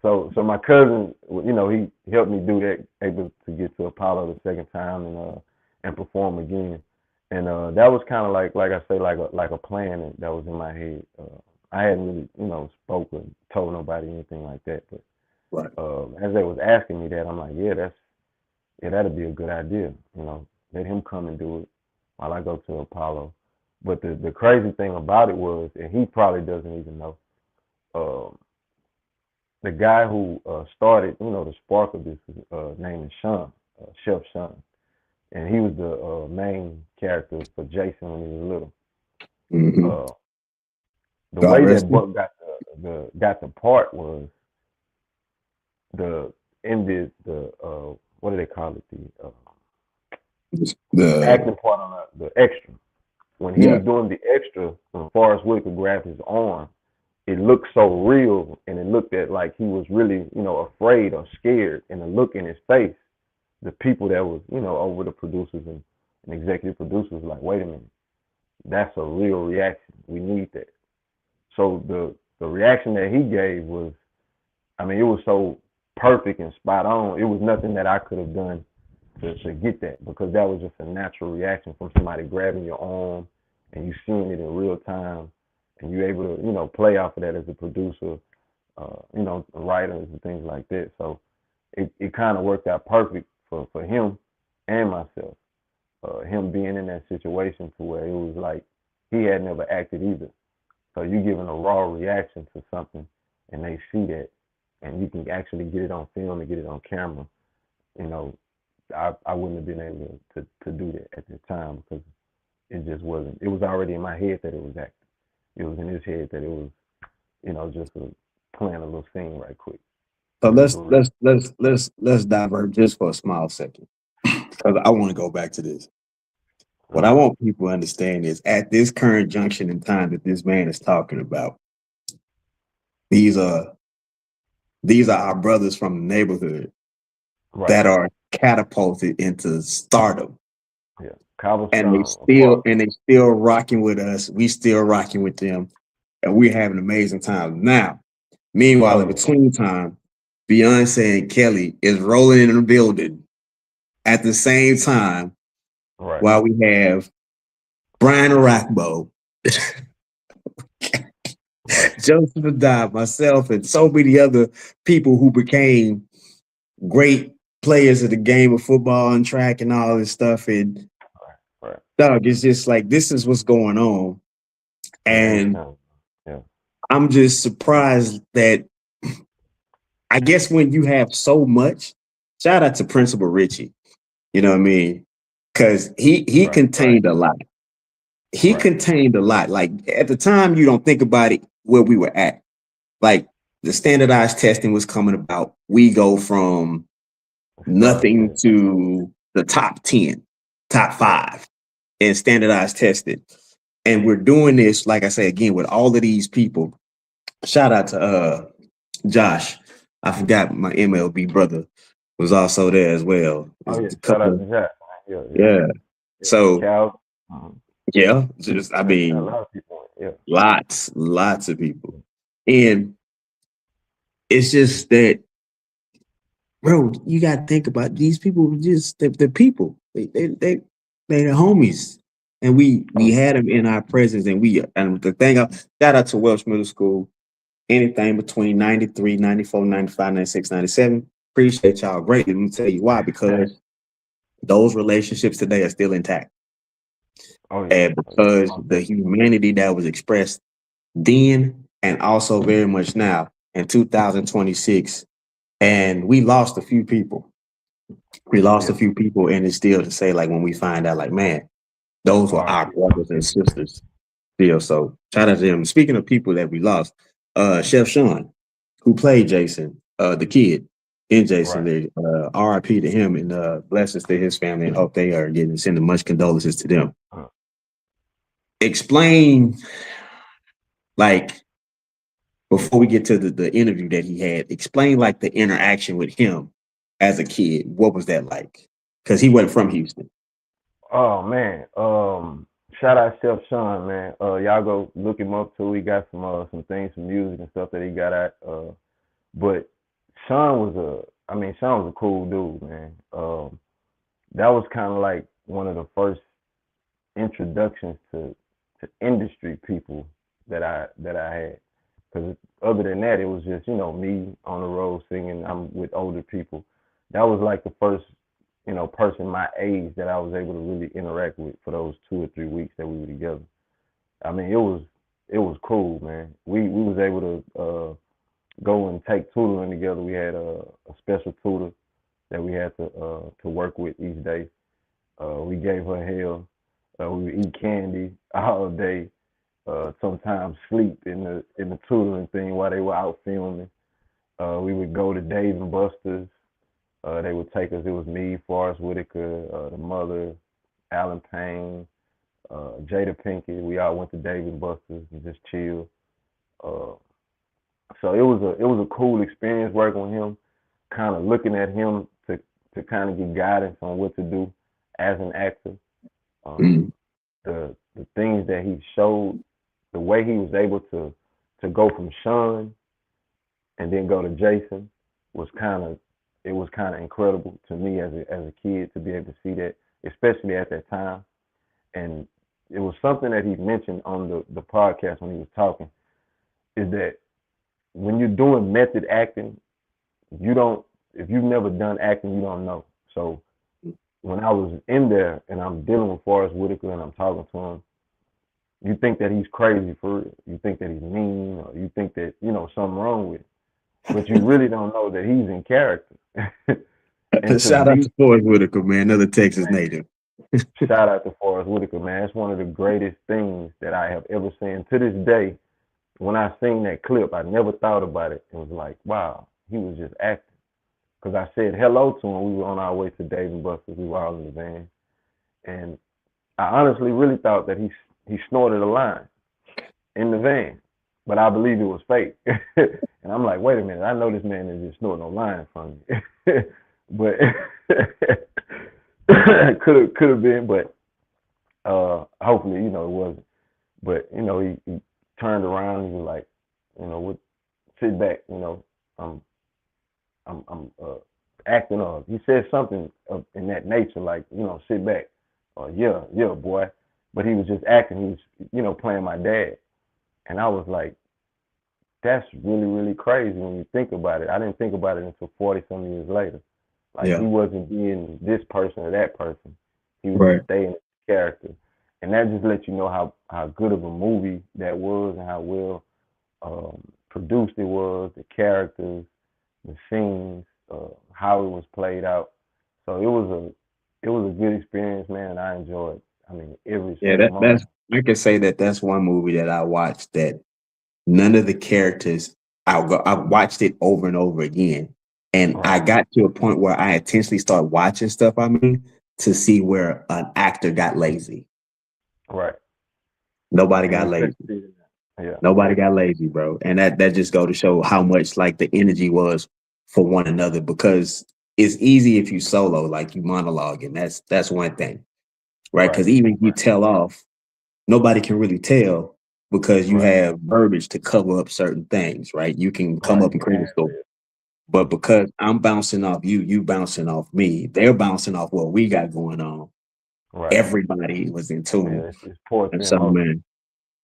was So my cousin, he helped me do that, able to get to Apollo the second time and perform again. And that was kind of like I say, like a plan that was in my head. I hadn't really, spoke or told nobody anything like that. But as they was asking me that, I'm like, that'd be a good idea. Let him come and do it while I go to Apollo. But the crazy thing about it was, and he probably doesn't even know, the guy who started, the spark of this name is Sean, Chef Sean. And he was the main character for Jason when he was little. The God way rest that him. Buck got the part was the in the what do they call it, the The acting part on the extra. When he yeah, was doing the extra, when Forrest Whitaker grabbed his arm, it looked so real, and it looked at like he was really, afraid or scared. And the look in his face, the people that was, over the producers and executive producers, like, wait a minute, that's a real reaction. We need that. So the reaction that he gave was, I mean, it was so perfect and spot on. It was nothing that I could have done to get that, because that was just a natural reaction from somebody grabbing your arm and you seeing it in real time, and you able to, play off of that as a producer, writers and things like that. So it kind of worked out perfect for him and myself. Him being in that situation to where it was like he had never acted either. So you giving a raw reaction to something, and they see that, and you can actually get it on film and get it on camera. You know, I wouldn't have been able to do that at the time, because it just wasn't. It was already in my head that it was acting. It was in his head that it was, just playing a little scene right quick. so Just let's for real. let's let's let's let's divert just for a small second, because I want to go back to this. What I want people to understand is, at this current junction in time that this man is talking about, these are our brothers from the neighborhood Right. that are catapulted into stardom, Yeah. and they Cobblestone. still rocking with us. We still rocking with them, and we're having amazing times now. Meanwhile, Oh in yeah. between time, Beyonce and Kelly is rolling in the building at the same time, Right. while we have Brian Arakbo, Right. Joseph Adab, myself, and so many other people who became great players of the game of football and track and all this stuff. And Right. dog, it's just like, this is what's going on. Yeah. And Anytime. Yeah. I'm just surprised that, I guess, when you have so much, shout out to Principal Richie, you know what I mean? Because he Right. Right. contained a lot. He Right. contained a lot. Like, at the time, you don't think about it where we were at. Like, the standardized testing was coming about. We go from Started. nothing Yeah. to the top 10, top 5 in standardized testing. And we're doing this, like I say again, with all of these people. Shout out to Josh. I forgot my MLB brother was also there as well. Oh There's yeah. a Shout couple out of, to Jack. Yeah. Yeah. yeah. Yeah. So Cal. yeah, just, I A mean, lot of people. Yeah. lots of people. And it's just that, bro, you got to think about these people. Just they're people. They the homies, and we Oh had them in our presence. And the thing, shout out to Welsh Middle School. Anything between 93, 94, 95, 96, 97. Appreciate y'all greatly. Let me tell you why. yeah. Because those relationships today are still intact, Oh yeah. and Oh yeah. because the humanity that was expressed then and also very much now in 2026. And we lost a few people. We lost a Yeah. few people, and it's still to say, like, when we find out, like, man, those were our R.I.P. brothers and sisters. Still, so shout out to them. Speaking of people that we lost, Chef Sean, who played Jason, the kid in Jason, Right. there, RIP to him, and blessings to his family, and hope they are getting sending much condolences to them. Explain, like, before we get to the interview that he had, explain like the interaction with him as a kid. What was that like? Because he wasn't from Houston. Oh man. Shout out Chef Sean, man. Y'all go look him up too. He got some things, some music and stuff that he got out. But Sean was a cool dude, man. That was kind of like one of the first introductions to industry people that I had. Because other than that, it was just me on the road singing. I'm with older people. That was like the first person my age that I was able to really interact with for those 2 or 3 weeks that we were together. I mean, it was cool, man. We was able to go and take tutoring together. We had a special tutor that we had to work with each day. We gave her hell. We would eat candy all day. sometimes sleep in the tutoring thing while they were out filming. We would go to Dave and Buster's. They would take us. It was me, Forrest Whitaker, the mother, Alan Payne, Jada Pinkett. We all went to Dave and Buster's and just chill. So it was a cool experience working with him, kind of looking at him to kind of get guidance on what to do as an actor. The things that he showed, the way he was able to go from Sean and then go to Jason was kind of incredible to me as a kid to be able to see that, especially at that time. And it was something that he mentioned on the podcast when he was talking, is that when you're doing method acting, if you've never done acting, you don't know. So when I was in there and I'm dealing with Forrest Whitaker and I'm talking to him, you think that he's crazy for real. You think that he's mean, or you think that, something wrong with him. But you really don't know that he's in character. Shout out to Forrest Whitaker, man, another Texas native. Shout out to Forrest Whitaker, man. It's one of the greatest things that I have ever seen. To this day, when I seen that clip, I never thought about it. It was like, wow, he was just acting. Because I said hello to him. We were on our way to Dave and Buster's. We were all in the van. And I honestly really thought that he snorted a line in the van. But I believe it was fake. And I'm like, wait a minute. I know this man is just snorting a line from me. But could have been, but hopefully, it wasn't. But, he turned around and he was like, sit back, I'm acting up. He said something in that nature, like, sit back, or yeah, boy. But he was just acting. He was, playing my dad. And I was like, that's really, really crazy when you think about it. I didn't think about it until 40-some years later. Like, he wasn't being this person or that person. He was just staying in his character. And that just lets you know how good of a movie that was and how well produced it was, the characters, the scenes, how it was played out. So it was a good experience, man, and I enjoyed. I mean, every single moment. I can say that's one movie that I watched that none of the characters. I watched it over and over again, and I got to a point where I intentionally started watching stuff. To see where an actor got lazy. Right. Nobody got lazy. Yeah. Nobody got lazy, bro. And that just go to show how much like the energy was for one another, because it's easy if you solo, like you monologue, and that's one thing. Right? Because even if you tell off, nobody can really tell because you have verbiage to cover up certain things, right? You can come up and create a story. But because I'm bouncing off you bouncing off me, they're bouncing off what we got going on. Right. Everybody was in tune. Yeah, and so, man,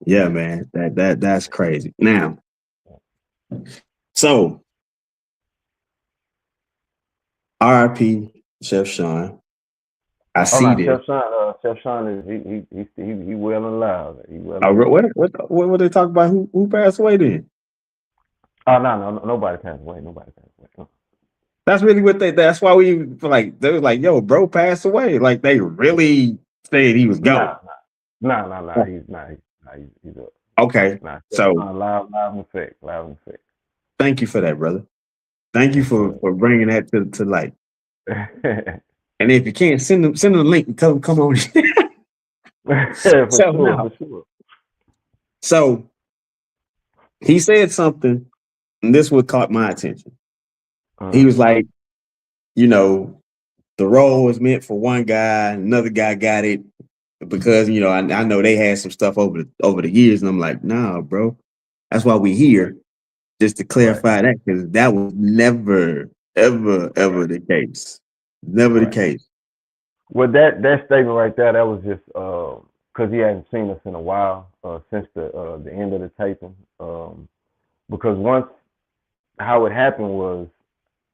yeah, man, that's crazy. Now, so R.I.P. Chef Sean. I see this. Chef Sean is he well and loud. What they talk about? Who passed away then? Oh no, nobody passed away. Nobody passed away. That's really what that's why they was like, yo, bro passed away. Like, they really said he was gone. No, he's not. He's okay. So loud and effect. Thank you for that, brother. Thank you for bringing that to light. And if you can't, send them the link and tell them come on. For sure. So he said something, and this what caught my attention. He was like, the role was meant for one guy, another guy got it because I know they had some stuff over the years, and I'm like, nah, bro, that's why we here, just to clarify that, because that was never ever the case, never the case. Well, that statement right there, that was just because he hadn't seen us in a while since the end of the taping. Because once how it happened was,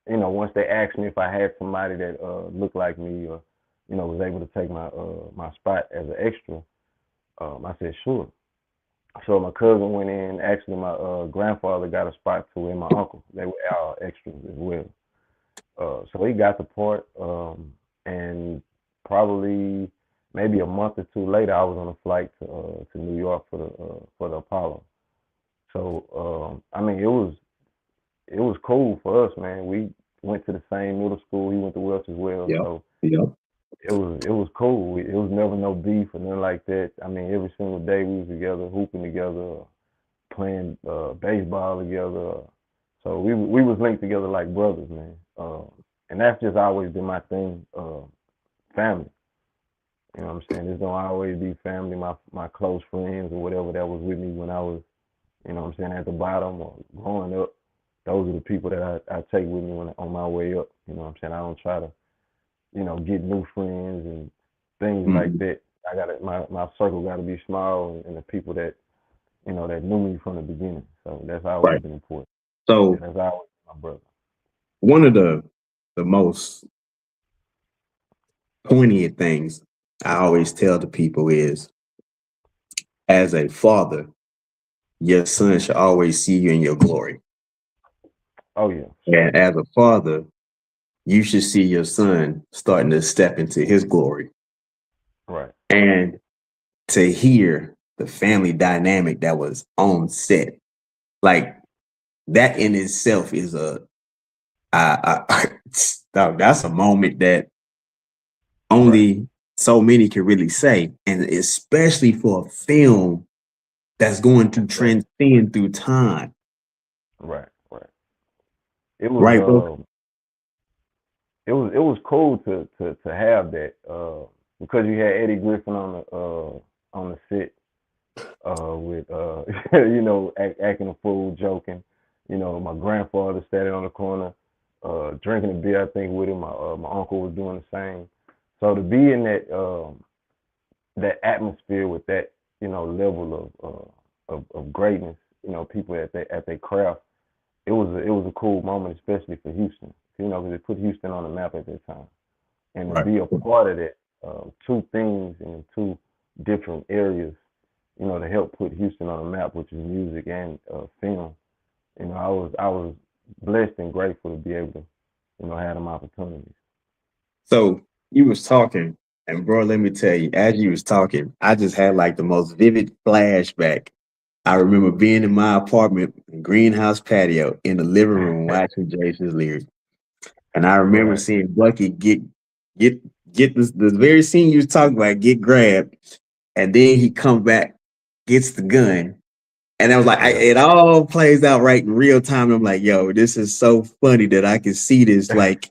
once they asked me if I had somebody that looked like me or, was able to take my spot as an extra, I said, sure. So my cousin went in. Actually, my grandfather got a spot too, and my uncle. They were all extras as well. So he got the part, and probably maybe a month or two later, I was on a flight to New York for the Apollo. So I mean, it was cool for us, man. We went to the same middle school. He went to Welch as well, Yep. so Yep. it was cool. It was never no beef or nothing like that. I mean, every single day we was together, hooping together, playing baseball together. So we was linked together like brothers, man. And that's just always been my thing. Family. You know what I'm saying? It's gonna always be family, my close friends or whatever that was with me when I was, you know what I'm saying, at the bottom or growing up. Those are the people that I take with me when on my way up. You know what I'm saying? I don't try to, you know, get new friends and things like that. I got my circle got to be small, and the people that, you know, that knew me from the beginning. So that's always Right. been important. So Yeah, that's always my brother. one of the most poignant things I always tell the people is, as a father, your son should always see you in your glory. Oh yeah, sure. And as a father, you should see your son starting to step into his glory. Right. And to hear the family dynamic that was on set, like that in itself is dog, that's a moment that only so many can really say, and especially for a film that's going to transcend through time, Right. It was right, bro? it was cool to have that because you had Eddie Griffin on the set with you know, acting a fool, joking. You know, my grandfather standing on the corner drinking a beer, I think, with him. My uncle was doing the same. So to be in that atmosphere with that, you know, level of greatness, you know, people at their craft, it was a cool moment, especially for Houston. You know, because it put Houston on the map at that time, and to Right. be a part of that, two things in two different areas, you know, to help put Houston on the map, which is music and film. You know, I was blessed and grateful to be able to, you know, have them opportunities. So you was talking, and bro, let me tell you, as you was talking, I just had like the most vivid flashback. I remember being in my apartment, greenhouse patio, in the living room watching Jason's lyrics. And I remember Right. seeing Bucky get get the very scene you was talking about, get grabbed, and then he come back, gets the gun. And I was like, Yeah. it all plays out right in real time. And I'm like, yo, this is so funny that I can see this like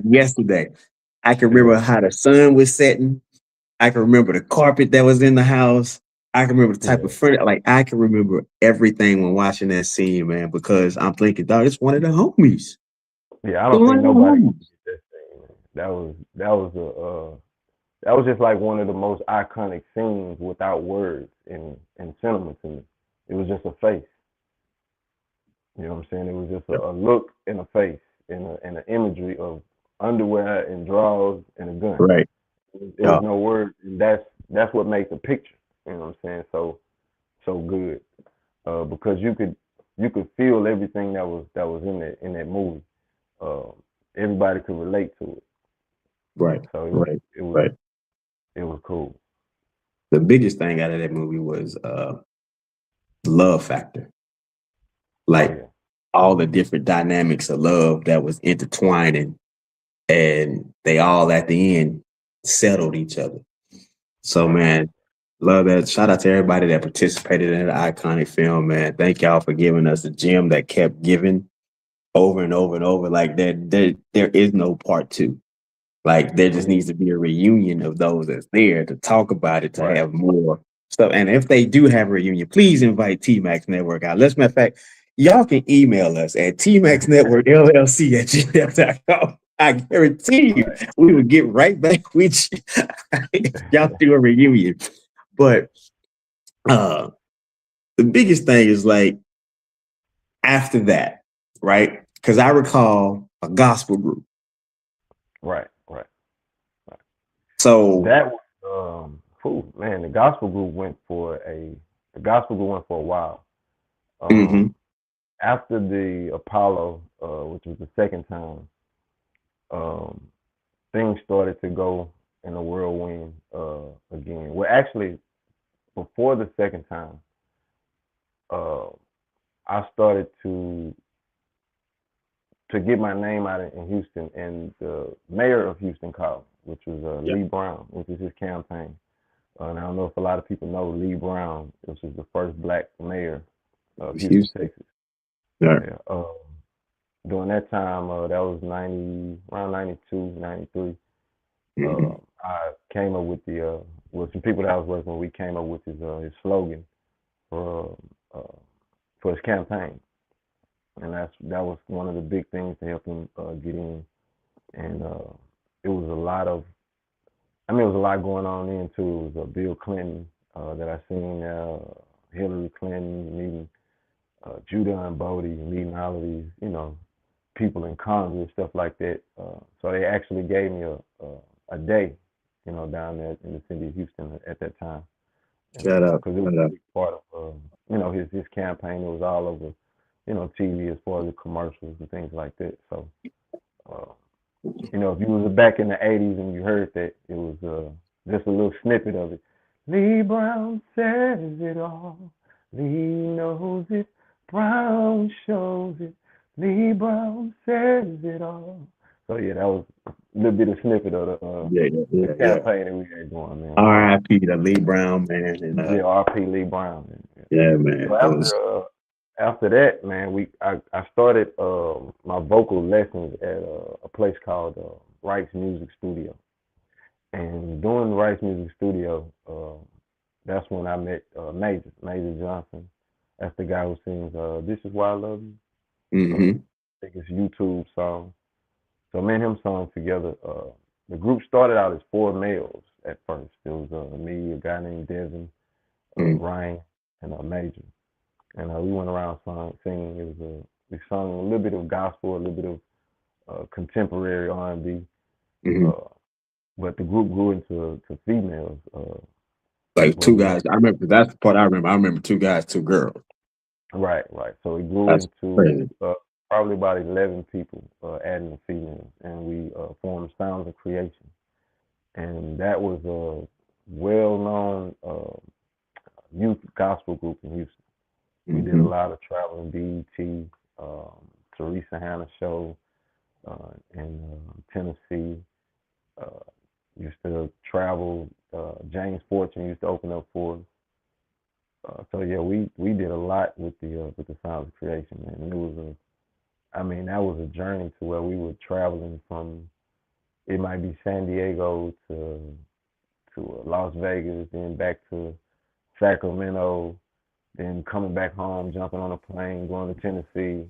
yesterday. I can remember Yeah. how the sun was setting. I can remember the carpet that was in the house. I can remember the type Yeah. of furniture. Like I can remember everything when watching that scene, man, because I'm thinking, dog, it's one of the homies. Yeah. I It's don't one think of the nobody can homies. get that thing, man. That was just like one of the most iconic scenes without words in cinema to me. It was just a face. You know what I'm saying? It was just a look and a face and an imagery of underwear and drawers and a gun. Right. It was Yeah. no word, and that's what makes a picture. You know what I'm saying? So good because you could feel everything that was in that movie. Uh, Everybody could relate to it. Right. So Right. it was Right. it was cool. The biggest thing out of that movie was the love factor. Oh Like yeah. all the different dynamics of love that was intertwining, and they all at the end settled each other. So Right. man, love that. Shout out to everybody that participated in the iconic film, man. Thank y'all for giving us a gem that kept giving over and over and over. Like there is no part two. Like there just needs to be a reunion of those that's there to talk about it, to Right. have more stuff. And if they do have a reunion, please invite T Max Network out. Let's matter of fact, y'all can email us at tmaxnetworkllc@gmail.com. I guarantee you we will get right back with you if y'all do a reunion. But uh the biggest thing is like after that, right? Because I recall a gospel group. Right. Right. So That was man. The gospel group went for a while. mhm, Um, After the Apollo, which was the second time, um, things started to go in a whirlwind again. Well, actually, before the second time, uh, I started to get my name out in Houston, and the mayor of Houston called, which was Lee Brown, which is his campaign. And I don't know if a lot of people know Lee Brown, which is the first black mayor of Houston, Texas. Yeah. During that time, that was around 92, 93. I came up with with some people that I was working with, we came up with his slogan for his campaign. And that was one of the big things to help him get in. And it was a lot going on then too. It was Bill Clinton that I seen, Hillary Clinton meeting Judah and Bodie, meeting all of these, people in Congress, stuff like that. So they actually gave me a day, down there in the city of Houston at that time. Shut up. Because it was a big part of, his campaign. It was all over, TV as far as the commercials and things like that. So, if you was back in the 80s and you heard that, it was just a little snippet of it. Lee Brown says it all. Lee knows it. Brown shows it. Lee Brown says it all. So yeah, that was a little bit of snippet of the campaign that we had going, man. R.I.P. to Lee Brown, man. And, R.P. Lee Brown. Yeah, man. So after that, man, I started my vocal lessons at a place called Rice Music Studio. And during Rice Music Studio, that's when I met Major Johnson. That's the guy who sings "This Is Why I Love You." Mm-hmm. I think it's a YouTube song. So me and him sung together. The group started out as 4 males at first. It was me, a guy named Devin, Ryan, and Major. And we went around singing. It was we sung a little bit of gospel, a little bit of contemporary R&B. But the group grew into females. Like 2 guys. I remember that's the part I remember. I remember 2 guys, 2 girls. Right. So it grew into probably about 11 people, adding the females, and we formed Sounds of Creation, and that was a well-known youth gospel group in Houston. We did a lot of traveling, BET, Teresa Hannah show in Tennessee. Used to travel. James Fortune used to open up for us. So yeah, we did a lot with the Sounds of Creation, man. And it was that was a journey to where we were traveling from. It might be San Diego to Las Vegas, then back to Sacramento, then coming back home, jumping on a plane, going to Tennessee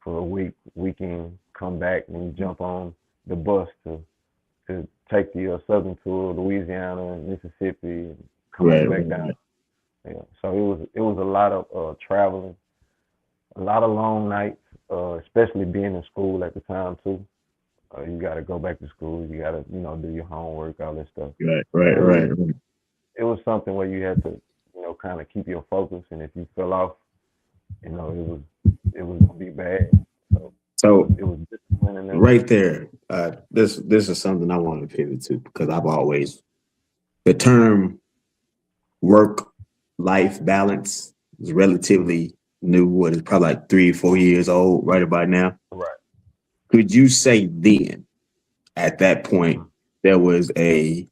for a weekend, come back, and you jump on the bus to take the southern tour, Louisiana, Mississippi, and coming back down. Yeah. So it was a lot of traveling, a lot of long nights, especially being in school at the time too. You got to go back to school. You got to do your homework, all that stuff. Right. It was something where you had to kind of keep your focus, and if you fell off, it was gonna be bad. So it was discipline. Right there. This is something I want to pivot to, because I've always, the term work-life balance is relatively new. What is probably like 3 or 4 years old right about now. Right. Could you say then, at that point, there was a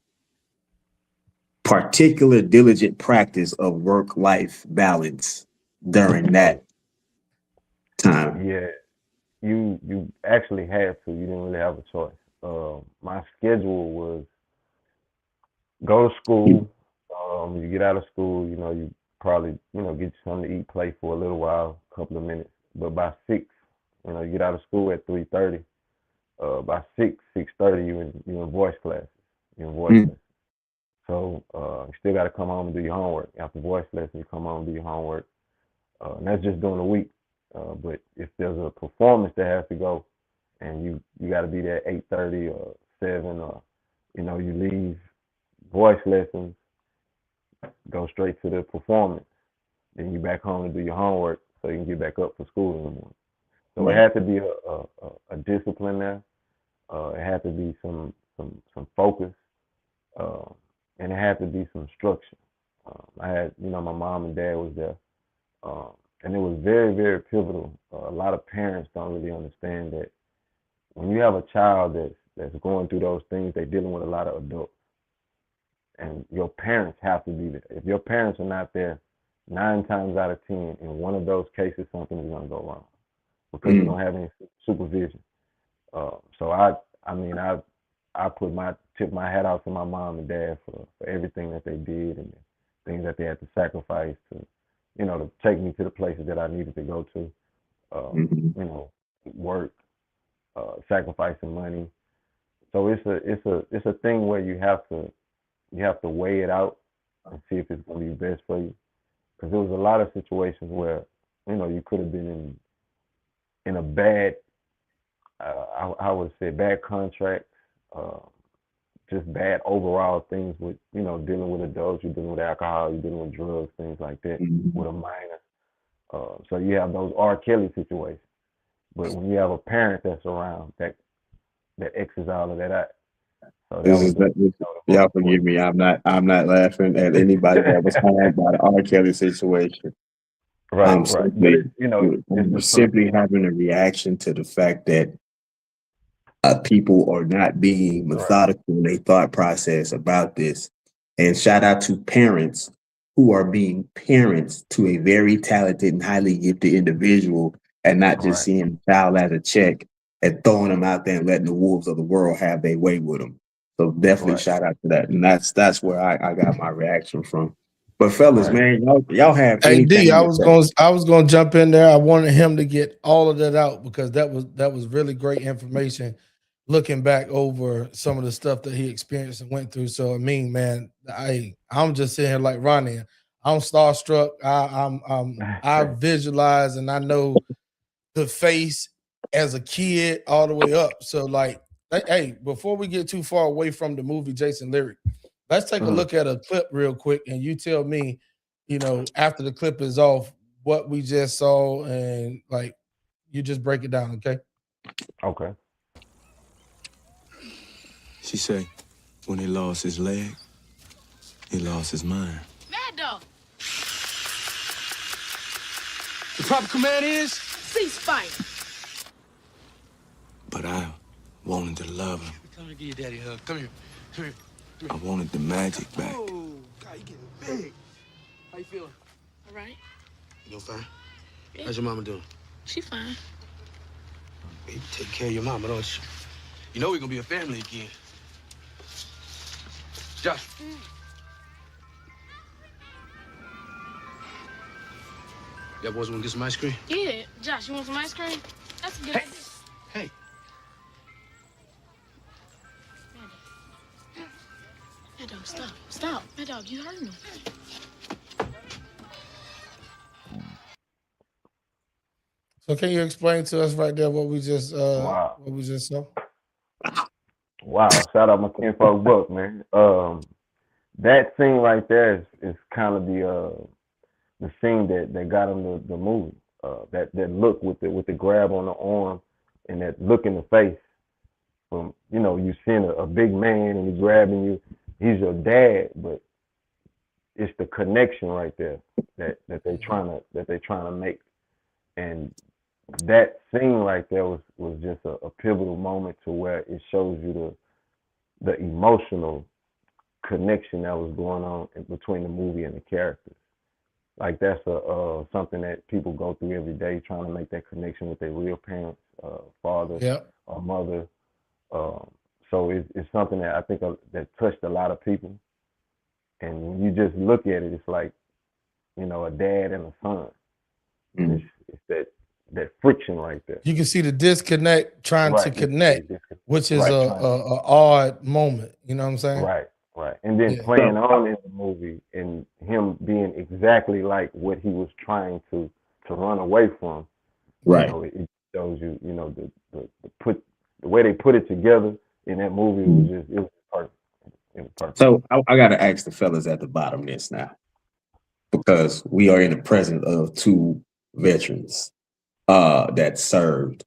particular diligent practice of work-life balance during that time? Yeah, you actually had to. You didn't really have a choice. My schedule was go to school. You get out of school, you probably, get you something to eat, play for a little while, a couple of minutes. But by 6, you get out of school at 3:30. By 6:30, you in voice classes. You're in voice lessons. So you still got to come home and do your homework. After voice lesson, you come home and do your homework. And that's just during the week. But if there's a performance that has to go, and you got to be there at 8:30 or 7, or you leave voice lessons, go straight to the performance, then you back home to do your homework so you can get back up for school in the morning. So it had to be a discipline there. It had to be some focus. and it had to be some structure. I had, my mom and dad was there, and it was very, very pivotal. A lot of parents don't really understand that when you have a child that's going through those things, they're dealing with a lot of adults, and your parents have to be there. If your parents are not there, 9 times out of 10, in one of those cases, something is going to go wrong because you don't have any supervision. So I tip my hat out to my mom and dad for everything that they did and the things that they had to sacrifice to, to take me to the places that I needed to go to, work, sacrificing money. So it's a thing where you have to weigh it out and see if it's going to be best for you. Because there was a lot of situations where, you could have been in a bad, I would say bad contract, just bad overall things with, dealing with adults, you're dealing with alcohol, you're dealing with drugs, things like that, with a minor. So you have those R. Kelly situations. But when you have a parent that's around, that X's all of that out. So y'all forgive me. I'm not laughing at anybody that was harmed by the R. Kelly situation. Right, I'm right. simply having a reaction to the fact that people are not being methodical in their thought process about this. And shout out to parents who are being parents to a very talented and highly gifted individual and not just seeing the child as a check and throwing them out there and letting the wolves of the world have their way with them. So definitely shout out to that. And that's where I got my reaction from. But fellas, man, y'all have Hey anything? D, I was gonna jump in there. I wanted him to get all of that out because that was really great information. Looking back over some of the stuff that he experienced and went through. So I mean, man, I'm just sitting here like Ronnie. I'm starstruck. I visualize and I know the face as a kid all the way up. So like, hey, before we get too far away from the movie Jason Lyric, let's take a look at a clip real quick, and you tell me, after the clip is off, what we just saw, and like, you just break it down, okay? Okay. She say, when he lost his leg, he lost his mind. Mad Dog. The proper command is? Ceasefire. But I wanted to love him. Come here, give your daddy a hug. Come here. Come here. I wanted the magic back. Oh, God, you getting big. How you feeling? All right. You doing fine? Yeah. How's your mama doing? She fine. Baby, take care of your mama, don't you? You know we're gonna be a family again. Josh. Y'all boys wanna get some ice cream? Yeah. Josh, you want some ice cream? That's a good idea. Hey. Mad Dog, stop. Stop. Mad Dog, you hurt me. So can you explain to us right there what we just Wow. saw? Wow, shout out my kinfolk Buck, man. That scene right there is kind of the scene that got him the movie. That look with the grab on the arm and that look in the face. From you seeing a big man and he's grabbing you. He's your dad, but it's the connection right there that they're trying to make. And that scene right there was just a pivotal moment to where it shows you the emotional connection that was going on between the movie and the characters. Like that's something that people go through every day, trying to make that connection with their real parents, father or mother. So it's something that I think that touched a lot of people. And when you just look at it, it's like, a dad and a son. It's that friction right there. You can see the disconnect trying to connect, which is a odd moment. You know what I'm saying? Right. And then playing on in the movie and him being exactly like what he was trying to run away from. Right. It shows you, the way they put it together in that movie it was perfect. It was perfect. So I got to ask the fellas at the bottom this now, because we are in the presence of 2 veterans that served.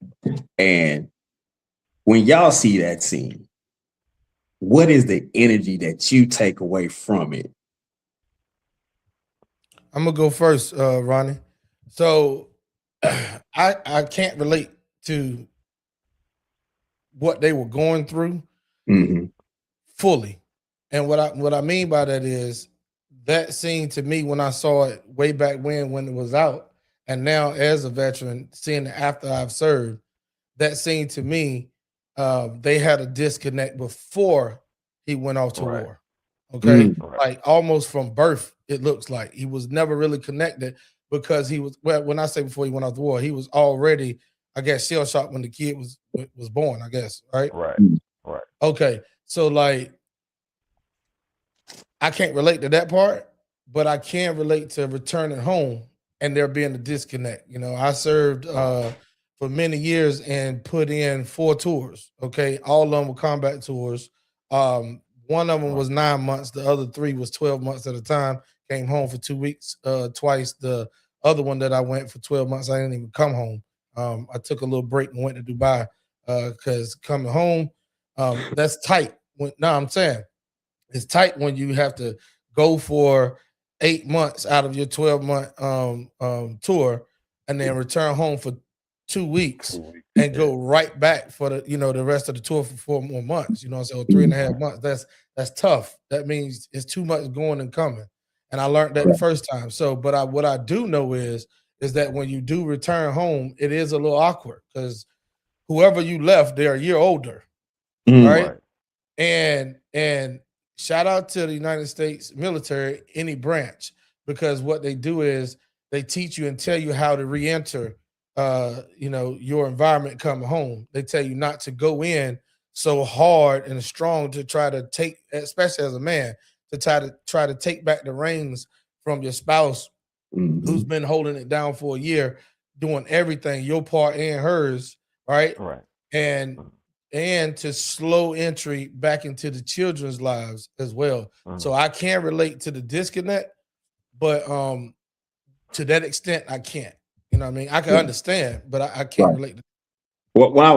And when y'all see that scene, what is the energy that you take away from it? I'm gonna go first, Ronnie. So I can't relate to what they were going through Mm-hmm. fully. And what I mean by that is that scene to me when I saw it way back when it was out, and now as a veteran, seeing it after I've served, that scene to me, they had a disconnect before he went off to Right. war. Okay, Right. like almost from birth, it looks like he was never really connected because he was well. When I say before he went off to war, he was already, I guess, shell shocked when the kid was born. I guess, right? Right. Mm. Right. Okay, so like I can't relate to that part, but I can relate to returning home and there being a disconnect. You know, I served for many years and put in 4 tours. Okay, all of them were combat tours. One of them Right. was 9 months. The other three was 12 months at a time. Came home for 2 weeks twice. The other one that I went for 12 months, I didn't even come home. I took a little break and went to Dubai because coming home, that's tight. No, I'm saying it's tight when you have to go for 8 months out of your 12-month tour and then return home for 2 weeks 2 weeks. and Yeah. go right back for the rest of the tour for 4 more months. You know, so three and a half Mm-hmm. Right. months. That's tough. That means it's too much going and coming. And I learned that the Right. first time. So, but what I do know is that when you do return home, it is a little awkward because whoever you left, they're a year older, Mm. right? Right. And shout out to the United States military, any branch, because what they do is they teach you and tell you how to re-enter your environment coming home. They tell you not to go in so hard and strong to try to take, especially as a man, to try to take back the reins from your spouse who's Mm-hmm. been holding it down for a year, doing everything, your part and hers, right? Right. And Mhm. and to slow entry back into the children's lives as well. So Mhm. I can relate to the disconnect, but to that extent I can't. You know what I mean? I can Yeah. understand, but I can't Right. relate to What when I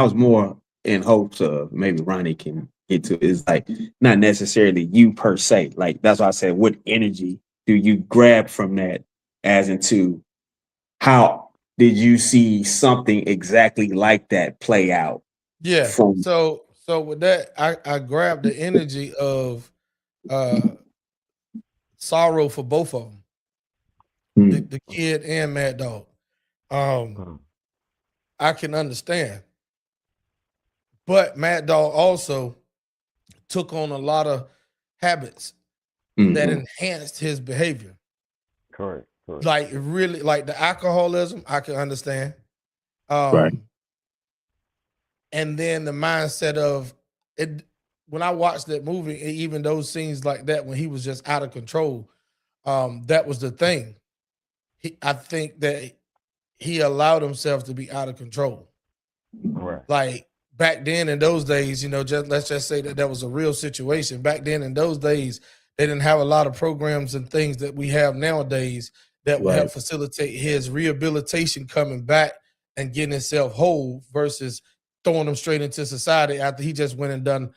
was more in hopes of maybe Ronnie can get to is like not necessarily you per se. Like that's why I said, what energy do you grab from that as into how did you see something exactly like that play out yeah. from So with that, I grabbed the energy of uh sorrow for both of them, the, Mm, the kid and Mad Dog. Um, Mhm. I can understand. But Mad Dog also took on a lot of habits that mhm, enhanced his behavior. Correct. Correct. Like really, like the alcoholism, I can understand. right. Um, and then the mindset of it when I watched that movie, even those scenes like that when he was just out of control, that was the thing. I think that he allowed himself to be out of control. Right. Like back then in those days, just let's just say that was a real situation. Back then in those days, they didn't have a lot of programs and things that we have nowadays that will Right. help facilitate his rehabilitation coming back and getting himself whole versus throwing him straight into society after he just went and done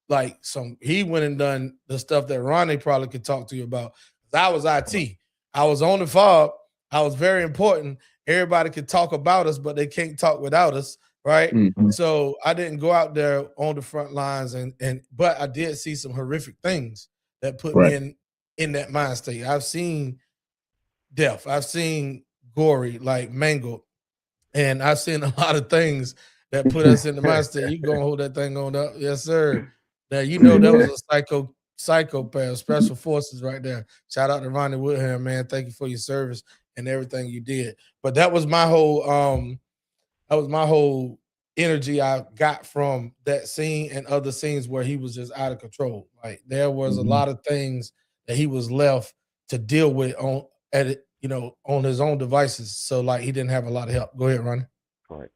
like he went and done the stuff that Ronnie probably could talk to you about. I was IT. I was on the fob. I was very important. Everybody could talk about us, but they can't talk without us, right? Mhm, So I didn't go out there on the front lines and but I did see some horrific things that put me right. in that mind state. I've seen death. I've seen gory, like mangled, and I've seen a lot of things that put us in the mindset. You gonna hold that thing on up, yes, sir. Now you know that was Mhm, a psychopath, special forces right there. Shout out to Ronnie Woodham, man. Thank you for your service and everything you did. But that was my whole energy I got from that scene and other scenes where he was just out of control. Like there was a mhm. lot of things that he was left to deal with on his own devices. So like he didn't have a lot of help. Go ahead, Ronnie. Correct.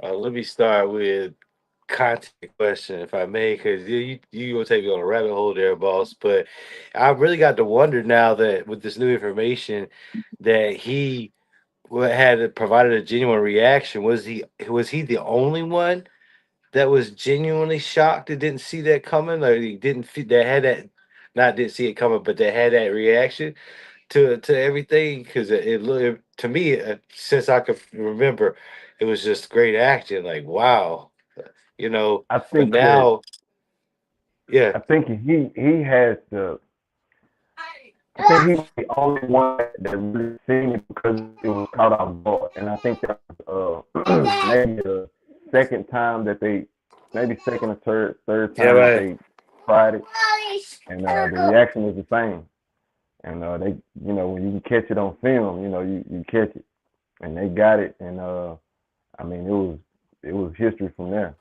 Let me start with content question, if I may, because you gonna take me on a rabbit hole there, boss. But I really got to wonder now that with this new information that he had provided a genuine reaction. Was he the only one that was genuinely shocked and didn't see that coming, or he didn't that had that not didn't see it coming, but that had that reaction to everything? Because it looked to me, since I could remember, it was just great action. Like wow, you know. I But think that now, yeah, I think he has the. I think he was the only one that really seen it because it was caught off guard, and I think that was maybe the second time that they, maybe second or third yeah, time that right. they tried it, and the reaction was the same. And they, when you can catch it on film, you catch it, and they got it, and I mean, it was history from there.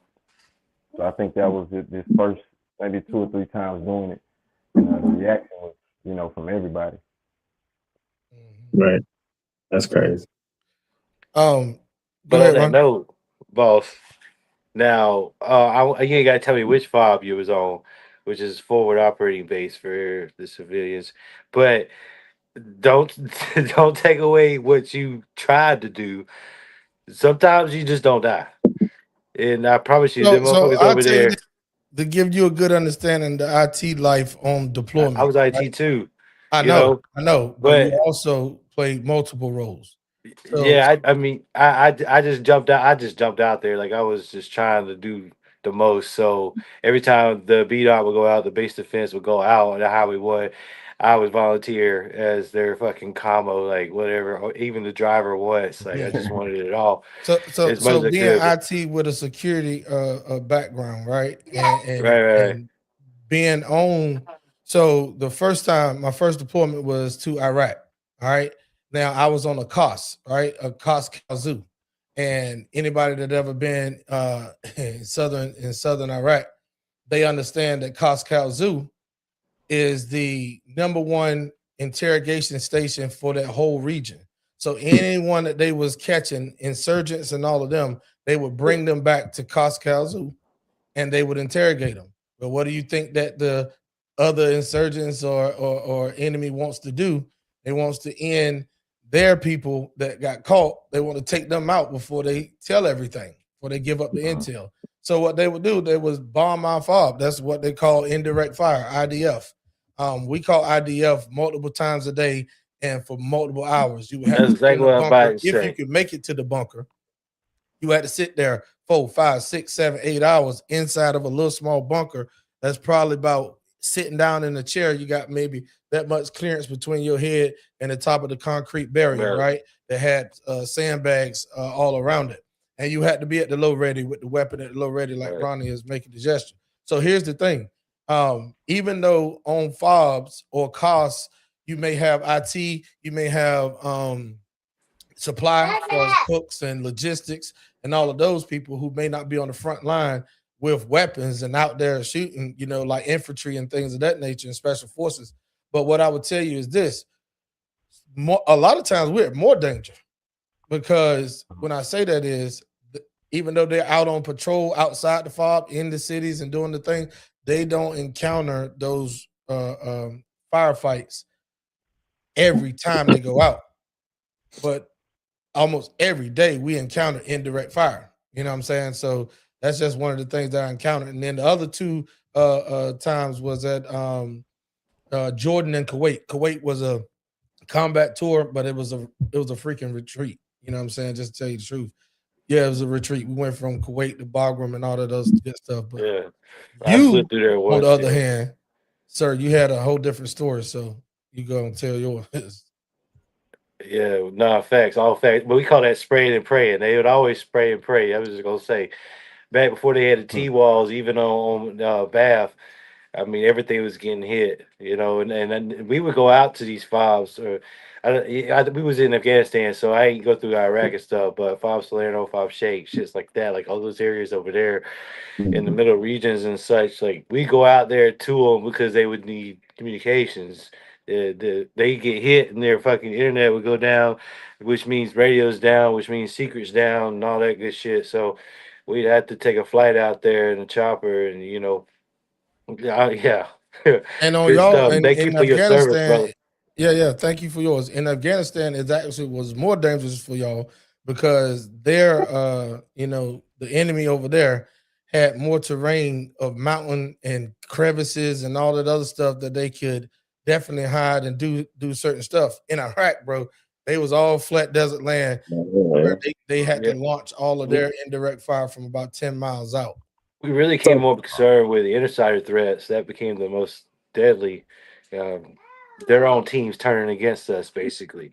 So I think that was this first maybe 2 or 3 times doing it, and the reaction was, from everybody. Right. That's crazy. Go But on ahead, that Ron. note, boss. Now, you ain't got to tell me which fob you was on, which is forward operating base for the civilians. But don't don't take away what you tried to do. Sometimes you just don't die, and I promise you, So, them so motherfuckers I'll over tell you there. this, to give you a good understanding of the IT life on I deployment, was right? IT too, I you know, know, I know, but you but also played multiple roles. So, yeah, I mean, I just jumped out. I just jumped out there like I was just trying to do the most. So every time the B.R.O would go out, the base defense would go out, and how we would, I would volunteer as their fucking commo, like whatever. Or even the driver was like, I just wanted it all so, so, as much so as I being could. But IT with a security background, right, and right, and right, and being on. So the first time, my first deployment was to Iraq. All right. Now I was on a COS, right, a COS Kazoo, and anybody that ever been in southern Iraq, they understand that COS Kazoo is the number one interrogation station for that whole region. So anyone that they was catching, insurgents and all of them, they would bring them back to COS Kazoo and they would interrogate them. But what do you think that the other insurgents or enemy wants to do? They wants to end their people that got caught. They want to take them out before they tell everything, before they give up the intel. So what they would do, they was bomb our fob. That's what they call indirect fire, IDF. We call IDF multiple times a day and for multiple hours. You would have that's to sit in exactly a what I'm about bunker to if you say. could make it to the bunker. You had to sit there 4, 5, 6, 7, 8 hours inside of a little small bunker that's probably about sitting down in a chair. You got maybe that much clearance between your head and the top of the concrete barrier, Right, right? That had sandbags all around it. And you had to be at the low ready with the weapon at the low ready, like right. Ronnie is making the gesture. So here's the thing. Even though on FOBs or costs, you may have IT, you may have supply as far as cooks and logistics and all of those people who may not be on the front line with weapons and out there shooting, like infantry and things of that nature and special forces. But what I would tell you is this: a lot of times we're at more danger because when I say that is, even though they're out on patrol outside the fob in the cities and doing the thing, they don't encounter those firefights every time they go out. But almost every day we encounter indirect fire. You know what I'm saying? So that's just one of the things that I encountered. And then the other two times was at Jordan and Kuwait. Kuwait was a combat tour, but it was a freaking retreat. You know what I'm saying? Just to tell you the truth. Yeah, it was a retreat. We went from Kuwait to Bagram and all of those good stuff. But Yeah, I you, slipped through there on the once. other Yeah. hand, sir, you had a whole different story. So you go and tell yours. Yeah, no facts, all facts. But we call that spraying and praying. They would always spray and pray. I was just gonna say, back before they had the T walls, even on Bath, I mean everything was getting hit. And we would go out to these fobs. Or we was in Afghanistan, so I ain't go through Iraq and stuff. But Fob Salerno, Fob Shake, shits like that, like all those areas over there in the middle regions and such. Like we go out there to them because they would need communications. They get hit and their fucking internet would go down, which means radio's down, which means secrets down, and all that good shit. So we'd have to take a flight out there in a chopper, and yeah, And on good y'all stuff. in, Thank you in for your service, brother. Afghanistan, yeah, yeah, thank you for yours. In Afghanistan, it actually was more dangerous for y'all because they're the enemy over there. had more terrain of mountain and crevices and all that other stuff that they could definitely hide and do certain stuff. In Iraq, bro, they was all flat desert land where they had Yeah. to launch all of their indirect fire from about 10 miles out. We really came more concerned with the insider threats. That became the most deadly. Um, their own teams turning against us, basically.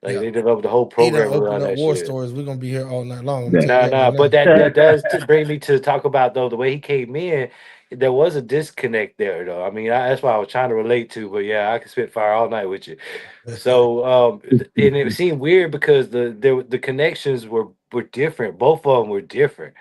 Like Yeah. they developed the whole He done program opened around up that war shit. stories. We're gonna be here all night long. I'm telling Nah, you that nah, right but now. that does bring me to talk about though the way he came in. There was a disconnect there, though. I mean, that's what I was trying to relate to. But yeah, I could spit fire all night with you. So, and it seemed weird because the connections were different. Both of them were different.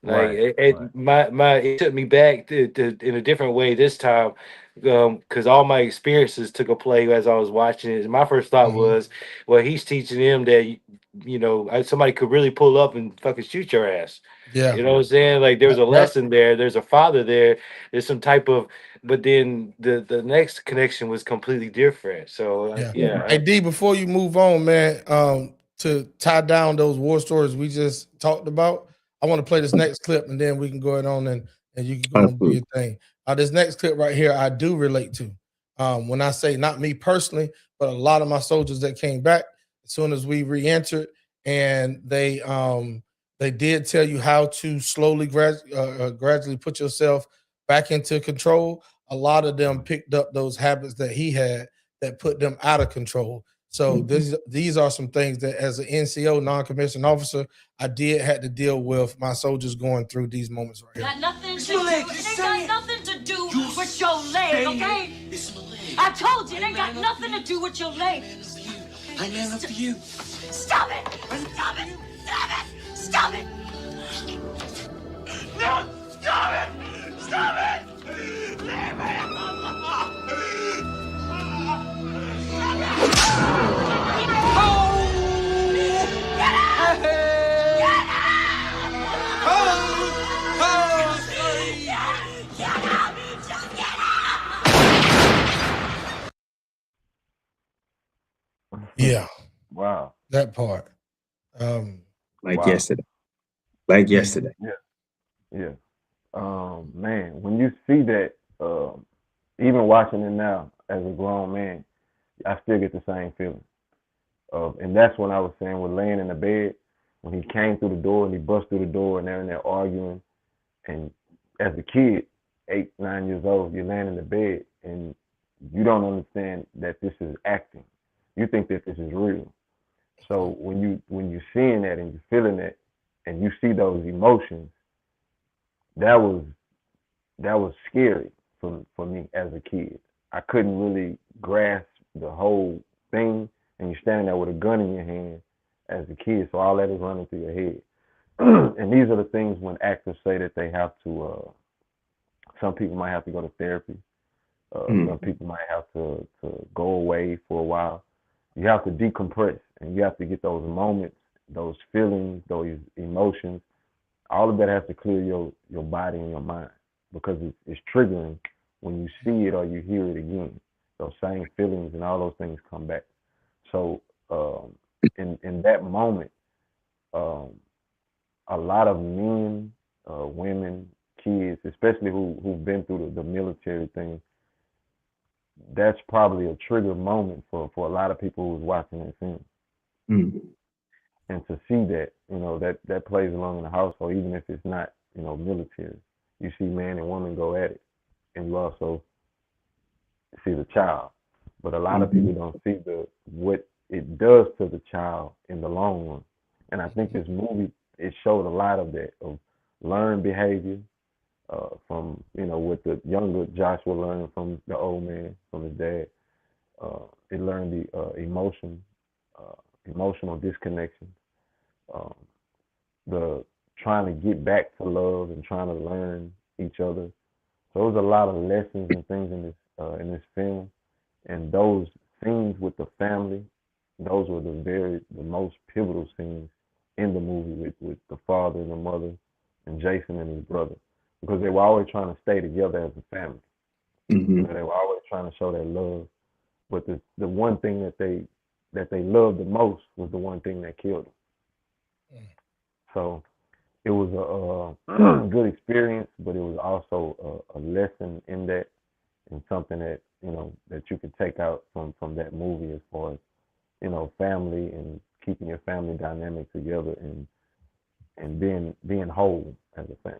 Like it took me back to in a different way this time, because all my experiences took a play as I was watching it. My first thought was, well, he's teaching them that somebody could really pull up and fucking shoot your ass. Yeah. You know what I'm saying? Like there's a Yep. lesson there. There's a father there. There's some type of, but then the next connection was completely different. So Yeah. Hey D, before you move on, man, to tie down those war stories we just talked about, I want to play this next clip and then we can go on and you can go and do your thing. This next clip right here, I do relate to. When I say not me personally, but a lot of my soldiers that came back as soon as we re-entered, and they did tell you how to slowly gradually put yourself back into control. A lot of them picked up those habits that he had that put them out of control. So these are some things that as an NCO, non-commissioned officer, I had to deal with my soldiers going through these moments right here. Got nothing to do. It got nothing to do with your leg, okay? It's my leg. I told you, it ain't got nothing to do with your leg. I man up for you. Stop it! Stop it! Stop it! Stop it! No! Stop it! Stop it! Leave me Yeah. Wow. That part. Yesterday. Like yesterday. Yeah. Man, when you see that, even watching it now as a grown man, I still get the same feeling. And that's when I was saying with laying in the bed, when he came through the door and he bust through the door and they're in there arguing. And as a kid, 8, 9 years old, you're laying in the bed and you don't understand that this is acting. You think that this is real. So when you're seeing that and you're feeling that and you see those emotions, that was scary for me as a kid. I couldn't really grasp the whole thing, and you're standing there with a gun in your hand as a kid, so all that is running through your head. And these are the things when actors say that they have to, some people might have to go to therapy, some people might have to go away for a while. You have to decompress, and you have to get those moments, those feelings, those emotions. All of that has to clear your body and your mind, because it's triggering when you see it or you hear it again. Those same feelings and all those things come back. So in that moment, a lot of men, women, kids, especially who've been through the military thing, that's probably a trigger moment for a lot of people who's watching that film. And to see that, that plays along in the household, even if it's not, military. You see man and woman go at it, and you also see the child. But a lot of people don't see what it does to the child in the long run. And I think this movie, it showed a lot of that, of learned behavior, from, what the younger Joshua learned from the old man, from his dad. It learned the emotional disconnection, the trying to get back to love and trying to learn each other. So there was a lot of lessons and things in this film, and those scenes with the family, those were the most pivotal scenes in the movie with the father and the mother and Jason and his brother, because they were always trying to stay together as a family. They were always trying to show that love, but the one thing that they loved the most was the one thing that killed them. So it was a good experience, but it was also a lesson in that, and something that that you could take out from that movie as far as family and keeping your family dynamic together and being whole as a family.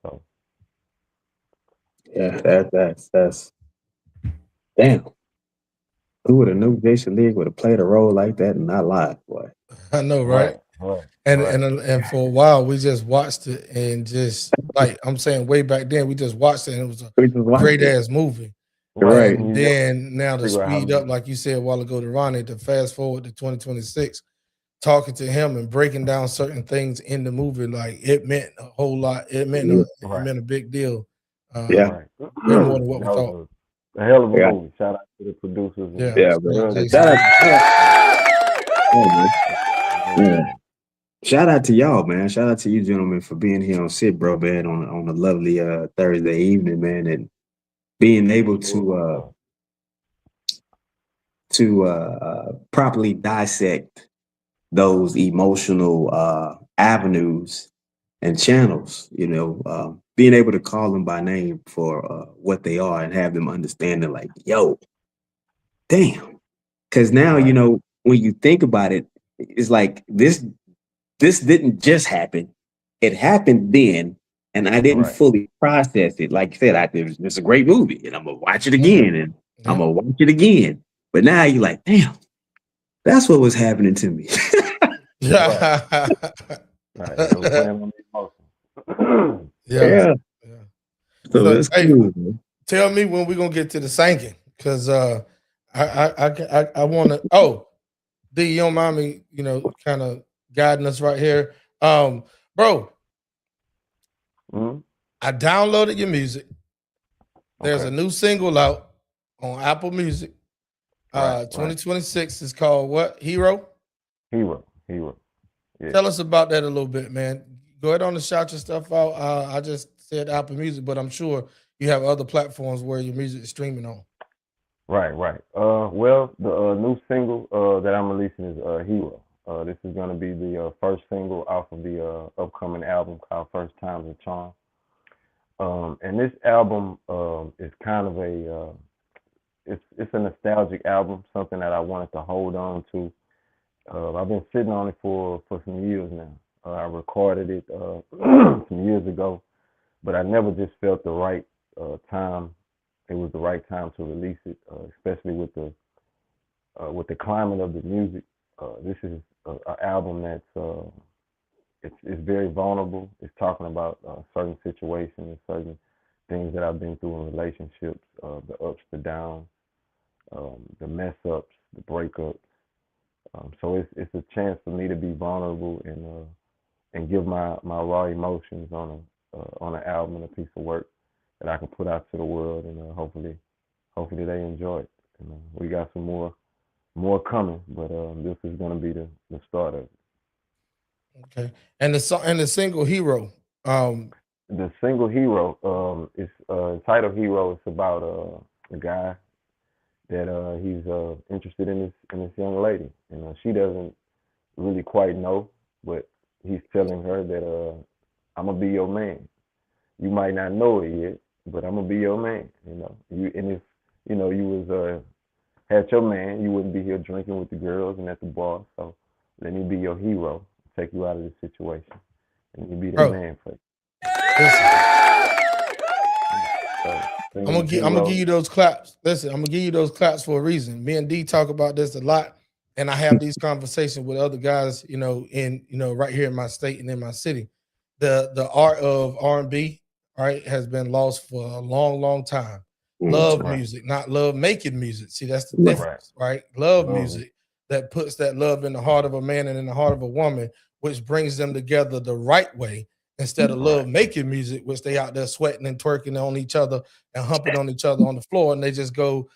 So Yeah, that's damn. Who would have knew Jason League would have played a role like that and not lied, boy? I know, right? And for a while we just watched it and just like I'm saying way back then we just watched it and it was a great ass movie. Right. And then now to figure out how speed to- up, like you said a while ago to Ronnie, to fast forward to 2026, talking to him and breaking down certain things in the movie, like it meant a whole lot. It meant a big deal. Yeah. Way more than what we That thought. was a hell of a Yeah. movie. Shout out to the producers. And Yeah, Yeah, man. Jason. Shout out to y'all, man. Shout out to you gentlemen for being here on Sit Bro, man, on a lovely Thursday evening, man, and being able to properly dissect those emotional avenues and channels, being able to call them by name for what they are and have them understanding like, yo, damn. Because now, when you think about it, it's like this didn't just happen. It happened then, and I didn't fully process it. Like you said, it's a great movie, and I'm gonna watch it again, and I'm gonna watch it again. But now you're like, damn, that's what was happening to me. Right. It was playing on the emotions. Yeah. So that's hey, cool, man. tell me when we're gonna get to the singing, because I want to. Oh, D, you don't mind me, kind of guiding us right here, bro. I downloaded your music. There's a new single out on Apple Music. 2026 is called what? Hero. Hero. Yeah. Tell us about that a little bit, man. Go ahead on and shout your stuff out. I just said Apple Music, but I'm sure you have other platforms where your music is streaming on. Right. Well, the new single that I'm releasing is Hero. This is going to be the first single off of the upcoming album called First Time's a Charm. And this album is kind of it's a nostalgic album, something that I wanted to hold on to. I've been sitting on it for some years now. I recorded it some years ago, but I never just felt the right time. It was the right time to release it, especially with the climate of the music. This is an album that's it's very vulnerable. It's talking about certain situations, certain things that I've been through in relationships, the ups, the downs, the mess ups, the breakups. So it's a chance for me to be vulnerable and give my raw emotions on an album and a piece of work that I can put out to the world, and hopefully they enjoy it. We got some more coming, but this is going to be the start of it. Okay, and the single Hero. The single Hero is entitled Hero. It's about a guy that he's interested in this young lady, and she doesn't really quite know, but he's telling her that I'm gonna be your man. You might not know it yet, but I'm gonna be your man. If you was had your man, you wouldn't be here drinking with the girls and at the bar. So let me be your hero, take you out of this situation, and you be the man for you. I'm gonna give you those claps. Listen, I'm gonna give you those claps for a reason. Me and D talk about this a lot, and I have these conversations with other guys, right here in my state and in my city. The art of R&B, right, has been lost for a long, long time. Love music, not love making music. See, that's the difference, right? Love music that puts that love in the heart of a man and in the heart of a woman, which brings them together the right way, instead of love making music, which they out there sweating and twerking on each other and humping on each other on the floor, and they just go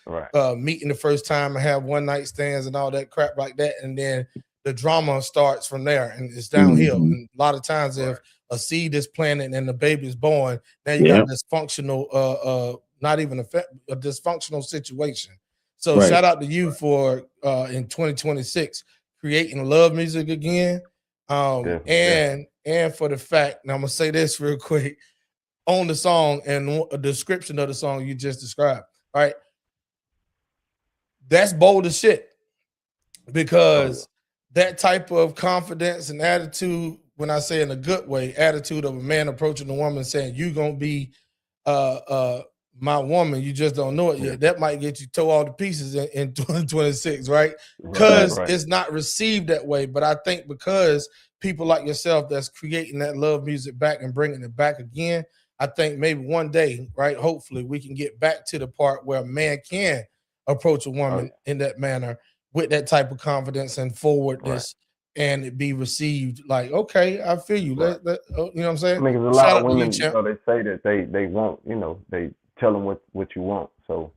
meeting the first time and have one night stands and all that crap like that, and then the drama starts from there and it's downhill. And a lot of times, if a seed is planted and the baby is born, now you got this functional, not even a dysfunctional situation. So shout out to you for in 2026 creating love music again. And and for the fact, and I'm gonna say this real quick on the song and a description of the song you just described, right? That's bold as shit because that type of confidence and attitude, when I say in a good way, attitude of a man approaching a woman saying, "You gonna be my woman, you just don't know it yet," that might get you tore all to pieces in 2026, right? Because it's not received that way. But I think because people like yourself that's creating that love music back and bringing it back again, I think maybe one day, right, hopefully we can get back to the part where a man can approach a woman in that manner with that type of confidence and forwardness, and it be received like, okay, I feel you. You know what I'm saying? I mean, because a lot of women, you know, they say that they want, you know, they tell them what you want. So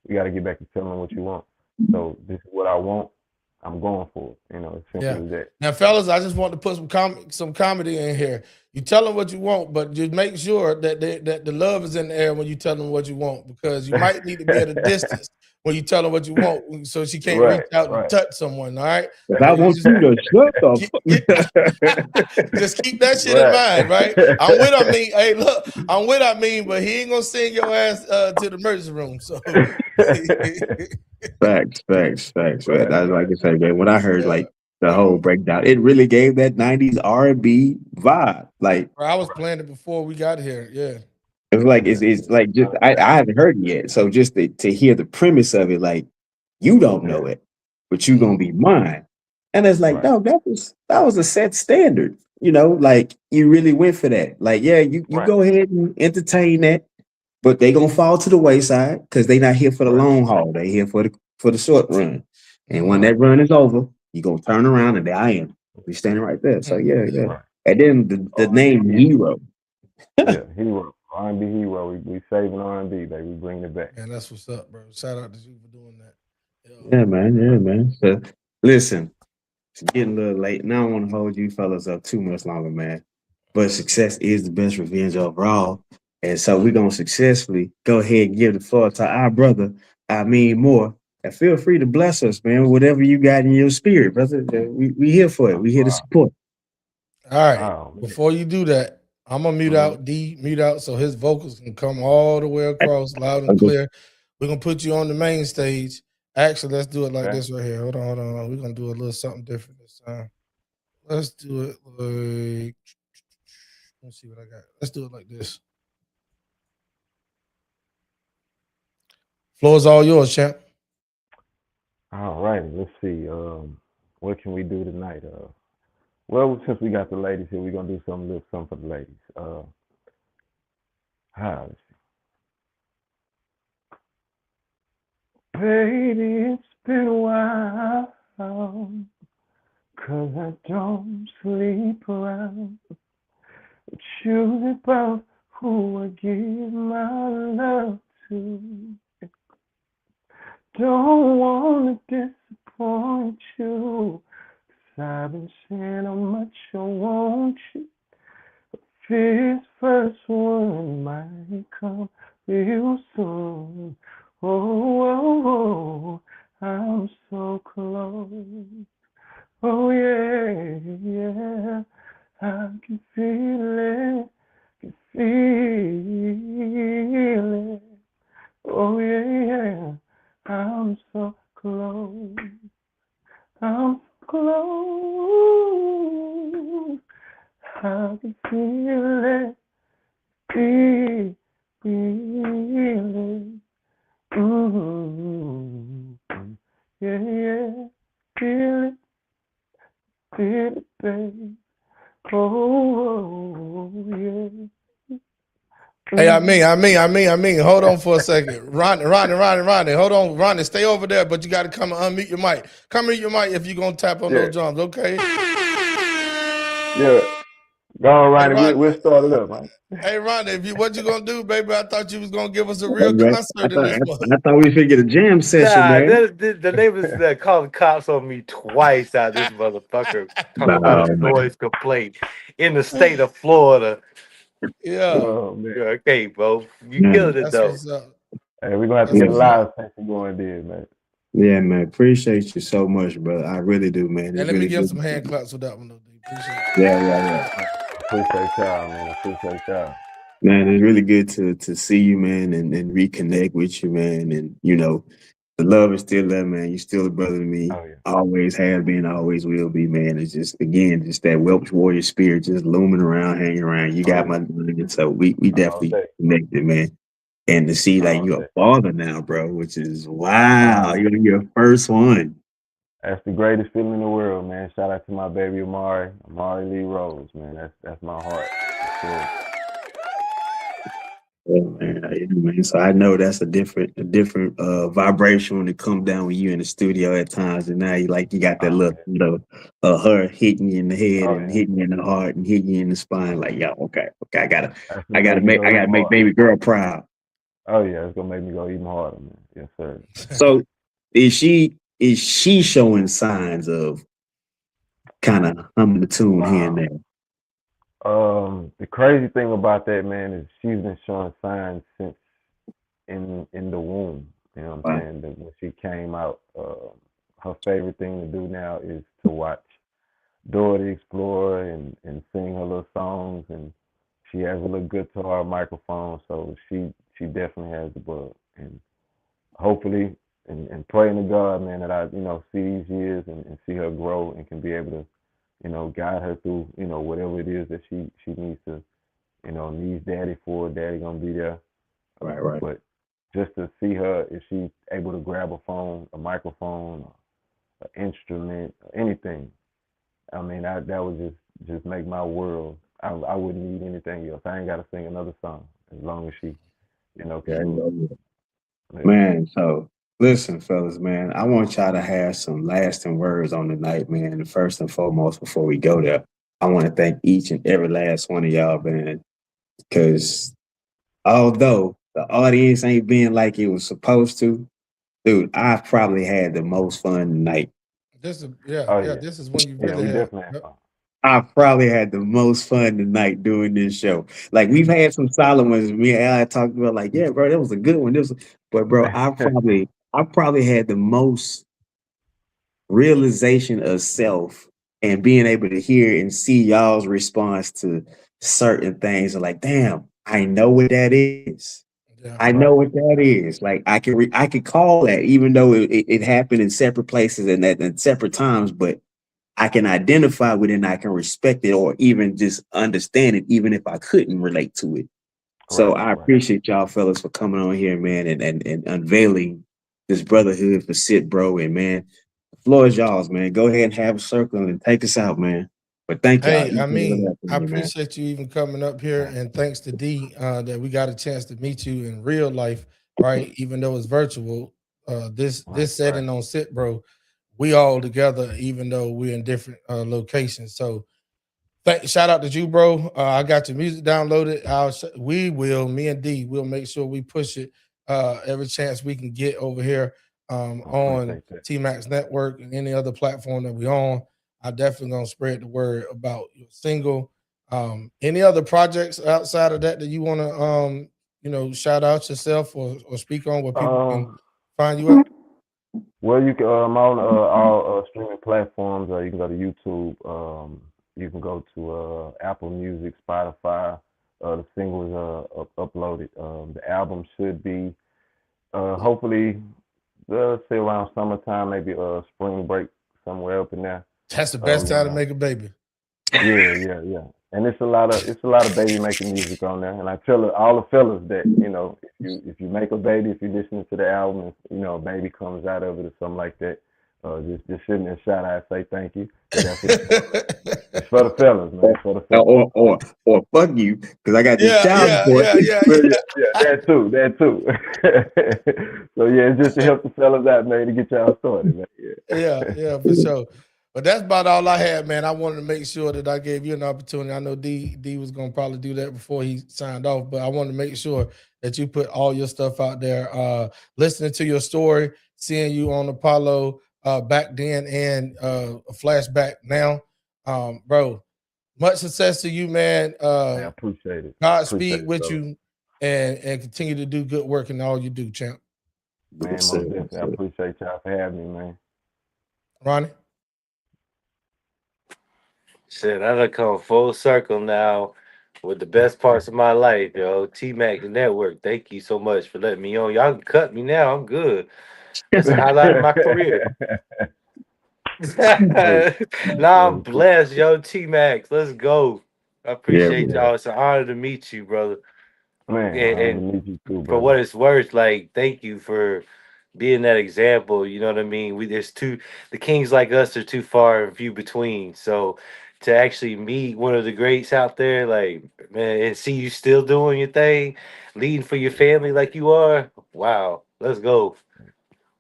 you got to get back to telling them what you want. So this is what I want. I'm going for it. You know, it's simple as that. Now, fellas, I just want to put some comedy in here. You tell them what you want, but just make sure that that the love is in the air when you tell them what you want, because you might need to be at a distance when you tell them what you want, so she can't reach out and touch someone. All right. I want you to shut up. Just keep that shit in mind, right? I'm with. I mean, hey, look, I'm with. I mean, but he ain't gonna send your ass to the emergency room. So. Facts. That's like I said, man. When I heard like the whole breakdown, it really gave that '90s R&B vibe. Like, I was playing it before we got here. Yeah, it was like it's like just I haven't heard it yet. So just to hear the premise of it, like you don't know it, but you gonna be mine, and it's like, no, that was a set standard. You know, like you really went for that. Like, yeah, you go ahead and entertain that. But they gonna fall to the wayside because they not here for the long haul. They here for the short run. And when that run is over, you gonna turn around and there I am. We standing right there. So yeah. And then the name Hero. Hero, R&B hero. We saving R&B, baby. We bringing it back. And that's what's up, bro. Shout out to you for doing that. Yeah, man. So, listen, it's getting a little late. Now I don't want to hold you fellas up too much longer, man. But success is the best revenge overall. And so we're going to successfully go ahead and give the floor to our brother, I mean more. And feel free to bless us, man, whatever you got in your spirit, brother. We here for it. We here to support. All right. Before you do that, I'm going to mute out so his vocals can come all the way across loud and clear. We're going to put you on the main stage. Actually, let's do it like this right here. Hold on. We're going to do a little something different this time. Let's do it like, let's see what I got. Let's do it like this. Floor is all yours, champ. All righty, let's see. What can we do tonight? Well, since we got the ladies here, we're gonna do something for the ladies. Let's see. Baby, it's been a while, 'cause I don't sleep around. It's usually about who I give my love to. Don't want to disappoint you, 'cause I've been saying how much I want you. But this first one might come real soon. Oh, I'm so close. Oh, yeah, I can feel it, Oh, yeah. I'm so close. I'm close. I can feel it. Feel it. Yeah. Feel it, babe. Oh, yeah. Hey, I mean. Hold on for a second. Ronnie. Hold on, Ronnie. Stay over there, but you got to come and unmute your mic. Come mute your mic if you're going to tap on those drums, okay? Yeah. Go on, Ronnie. We'll start it up, man. Hey, Ronnie, what you going to do, baby? I thought you was going to give us a real concert in this one. I thought we should get a jam session, man. The neighbors called the cops on me twice out of this motherfucker. Talking about a noise complaint in the state of Florida. Yeah. Oh, man. Okay, bro. You killed it, though. Hey, we're going to have to get a live session going there, man. Yeah, man. Appreciate you so much, brother. I really do, man. And let me give some hand claps for that one, though. Appreciate it. Yeah. appreciate y'all, man. I appreciate y'all. Man, it's really good to see you, man, and reconnect with you, man. And the love is still there, man. You're still a brother to me. Oh yeah. Always have been, always will be, man. It's just that Welsh warrior spirit just looming around, hanging around. You got my number, so we All definitely day. connected, man. And to see like All you're day. a father now, bro, which is wow. You're your first one. That's the greatest feeling in the world, man. Shout out to my baby Amari Lee Rose, man. That's my heart. For Yeah, man. So I know that's a different vibration when it comes down with you in the studio at times, and now you got that look, her hitting you in the head and hitting you in the heart and hitting you in the spine, like, yo, okay, I gotta make baby girl proud. Oh yeah, it's gonna make me go even harder, man. Yes, sir. So is she showing signs of kind of humming the tune here and there? The crazy thing about that, man, is she's been showing signs since in the womb. You know what I'm saying? That when she came out, her favorite thing to do now is to watch Dora the Explorer and sing her little songs, and she has a little guitar microphone, so she definitely has the bug. And hopefully, and praying to God, man, that I see these years and see her grow and can be able to guide her through whatever it is that she needs to needs daddy for. Daddy gonna be there. Right. But just to see her, if she's able to grab a phone, a microphone, an instrument, anything, I mean, that would just make my world. I wouldn't need anything else. I ain't got to sing another song as long as she, can do it. Man, so listen, fellas, man, I want y'all to have some lasting words on the night, man. And first and foremost, before we go there, I want to thank each and every last one of y'all, man, because although the audience ain't being like it was supposed to, dude, I've probably had the most fun tonight. This is this is when you we really have. definitely had fun. I probably had the most fun tonight doing this show. Like, we've had some solid ones. Me and Al talked about, like, yeah, bro, that was a good one. But bro, I probably had the most realization of self and being able to hear and see y'all's response to certain things. And like, damn, I know what that is. Yeah, I know what that is. Like, I could call that, even though it happened in separate places and at separate times, but I can identify with it and I can respect it or even just understand it, even if I couldn't relate to it. So I appreciate y'all fellas for coming on here, man, and unveiling this brotherhood for S.I.T, bro. And man, the floor is y'all's, man. Go ahead and have a circle and take us out, man. But thank y'all. Hey, I mean, I appreciate you even coming up here, and thanks to D that we got a chance to meet you in real life, right? Even though it's virtual, this setting on S.I.T, bro, we all together, even though we're in different locations. So, shout out to you, bro. I got your music downloaded. Me and D, will make sure we push it every chance we can get over here on T-Max Network and any other platform that we on. I definitely gonna spread the word about your single. Any other projects outside of that you want to shout out yourself or speak on where people can find you at? Well, you can I'm on all streaming platforms. You can go to YouTube. You can go to Apple Music, Spotify. The single is uploaded. The album should be hopefully say around summertime, maybe spring break somewhere up in there. That's the best time to make a baby. Yeah. And it's a lot of baby making music on there. And I tell all the fellas that, if you make a baby, if you're listening to the album, and, a baby comes out of it or something like that, just shoot me a shout out, say thank you. It's for the fellas, man. It's for the fellas. Or fuck you, because I got this child support. Yeah, that too. So yeah, it's just to help the fellas out, man, to get y'all started, man. Yeah, for sure. But that's about all I had, man. I wanted to make sure that I gave you an opportunity. I know D was gonna probably do that before he signed off, but I wanted to make sure that you put all your stuff out there. Listening to your story, seeing you on Apollo back then and a flashback now, bro. Much success to you, man. I appreciate it. Godspeed with you, and continue to do good work in all you do, champ. Man, most definitely. I appreciate y'all for having me, man. Ronnie? Shit, I done come full circle now with the best parts of my life, yo. T-Mac the Network. Thank you so much for letting me on. Y'all can cut me now. I'm good. That's a highlight of my career. Now I'm blessed, yo. T-Max, let's go. I Yeah, appreciate man. y'all. It's an honor to meet you, brother. Man, I And meet you too, for brother. what it's worth, like, thank you for being that example. You know what I mean? The kings like us are too far and few between. So to actually meet one of the greats out there, like, man, and see you still doing your thing, leading for your family like you are, wow, let's go.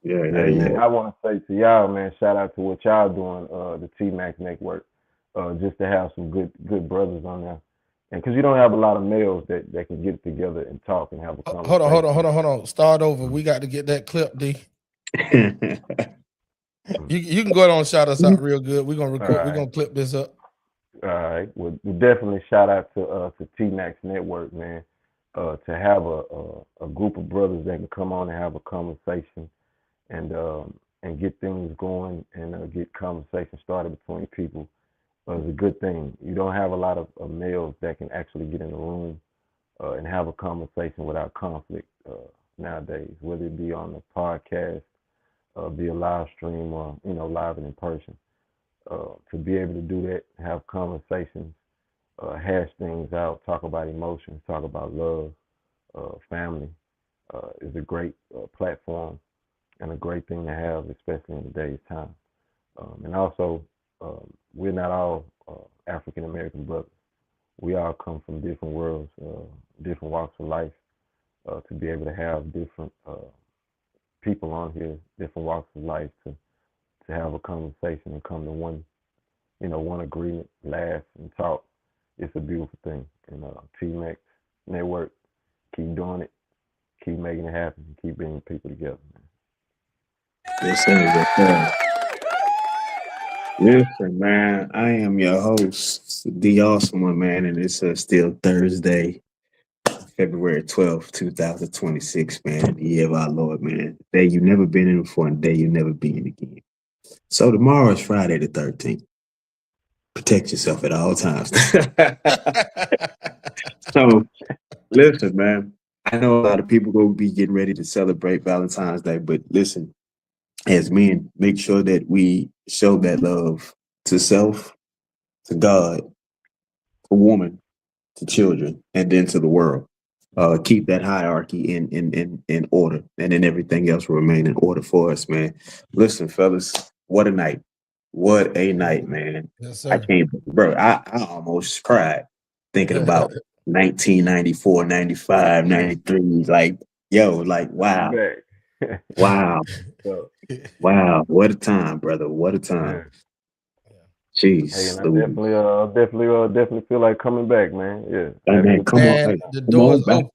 Yeah, yeah, Hey man, yeah. I want to say to y'all, man, shout out to what y'all doing, the T-Max Network, just to have some good brothers on there, and because you don't have a lot of males that can get together and talk and have a conversation. Hold on. Start over. We got to get that clip, D. You can go ahead on and shout us out real good. We're gonna record. We're gonna clip this up. All right. Well, we definitely shout out to T-Max Network, man. To have a group of brothers that can come on and have a conversation and get things going and get conversation started between people is a good thing. You don't have a lot of males that can actually get in the room and have a conversation without conflict nowadays, whether it be on a podcast, be a live stream, or live and in person. To be able to do that, have conversations, hash things out, talk about emotions, talk about love, family, is a great platform and a great thing to have, especially in today's time. And also, we're not all African American brothers. We all come from different worlds, different walks of life. To be able to have different people on here, different walks of life, to have a conversation and come to one agreement, laugh and talk. It's a beautiful thing. And T-Max Network, keep doing it, keep making it happen, and keep bringing people together, man. Yes, sir. Yes, sir. Listen, man, I am your host, the awesome one, man, and it's still Thursday, February 12th, 2026, man, the year of our Lord, man. The day you've never been in before and the day you'll never be in again. So tomorrow is Friday the 13th. Protect yourself at all times. So, listen, man, I know a lot of people will be getting ready to celebrate Valentine's Day, but listen, as men, make sure that we show that love to self, to God, to woman, to children, and then to the world. Keep that hierarchy in order, and then everything else will remain in order for us, man. Listen, fellas, what a night. What a night, man. Yes, sir. I can't, bro, I almost cried thinking about 1994, 95, 93. Like, yo, like, wow. Wow. Wow. What a time, brother. What a time. Jeez. Hey, and I definitely feel like coming back, man. Yeah. Hey, man, come on. Hey, The door is open.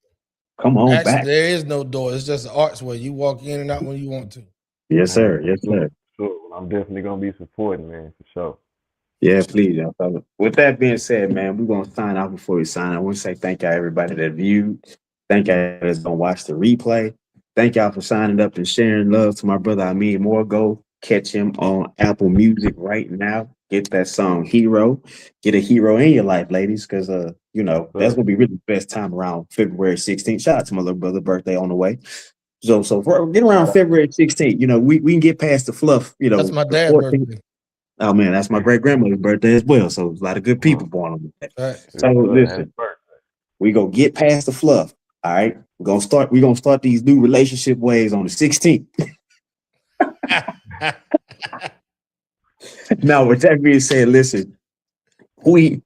Come on Actually, back. there is no door. It's just an archway. You walk in and out when you want to. Yes, sir. Yes, sir. Sure. I'm definitely gonna be supporting, man, for sure. Yeah, please, y'all fellas. With that being said, man, we're gonna sign off before we sign. I want to say thank y'all everybody that viewed. Thank y'all that's gonna watch the replay. Thank y'all for signing up and sharing love to my brother Amin Moore. Go catch him on Apple Music right now. Get that song Hero. Get a hero in your life, ladies, because that's gonna be really the best time around February 16th. Shout out to my little brother's birthday on the way. So for get around February 16th, we can get past the fluff, That's my dad's birthday. Oh man, that's my great grandmother's birthday as well. So a lot of good people born on that. Right. So listen, we gonna get past the fluff. All right. We're gonna start these new relationship ways on the 16th. Now, with that being said, listen, we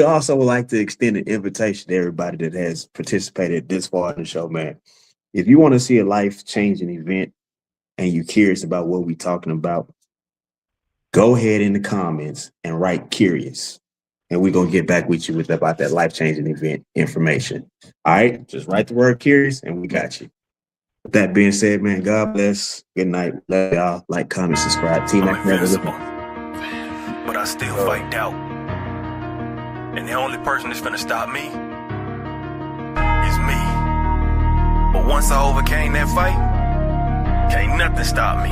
also would like to extend an invitation to everybody that has participated this far in the show, man. If you want to see a life-changing event and you're curious about what we're talking about, go ahead in the comments and write curious. And we're going to get back with you about that life-changing event information. All right? Just write the word curious and we got you. With that being said, man, God bless. Good night. Love y'all. Like, comment, subscribe. Team invincible, but I still fight doubt. And the only person that's finna stop me is me. But once I overcame that fight, can't nothing stop me.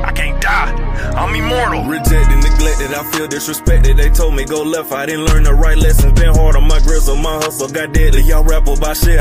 I can't die. I'm immortal. Rejected, neglected, I feel disrespected. They told me go left, I didn't learn the right lessons. Been hard on my grizzle, my hustle got deadly. Y'all rap about shit.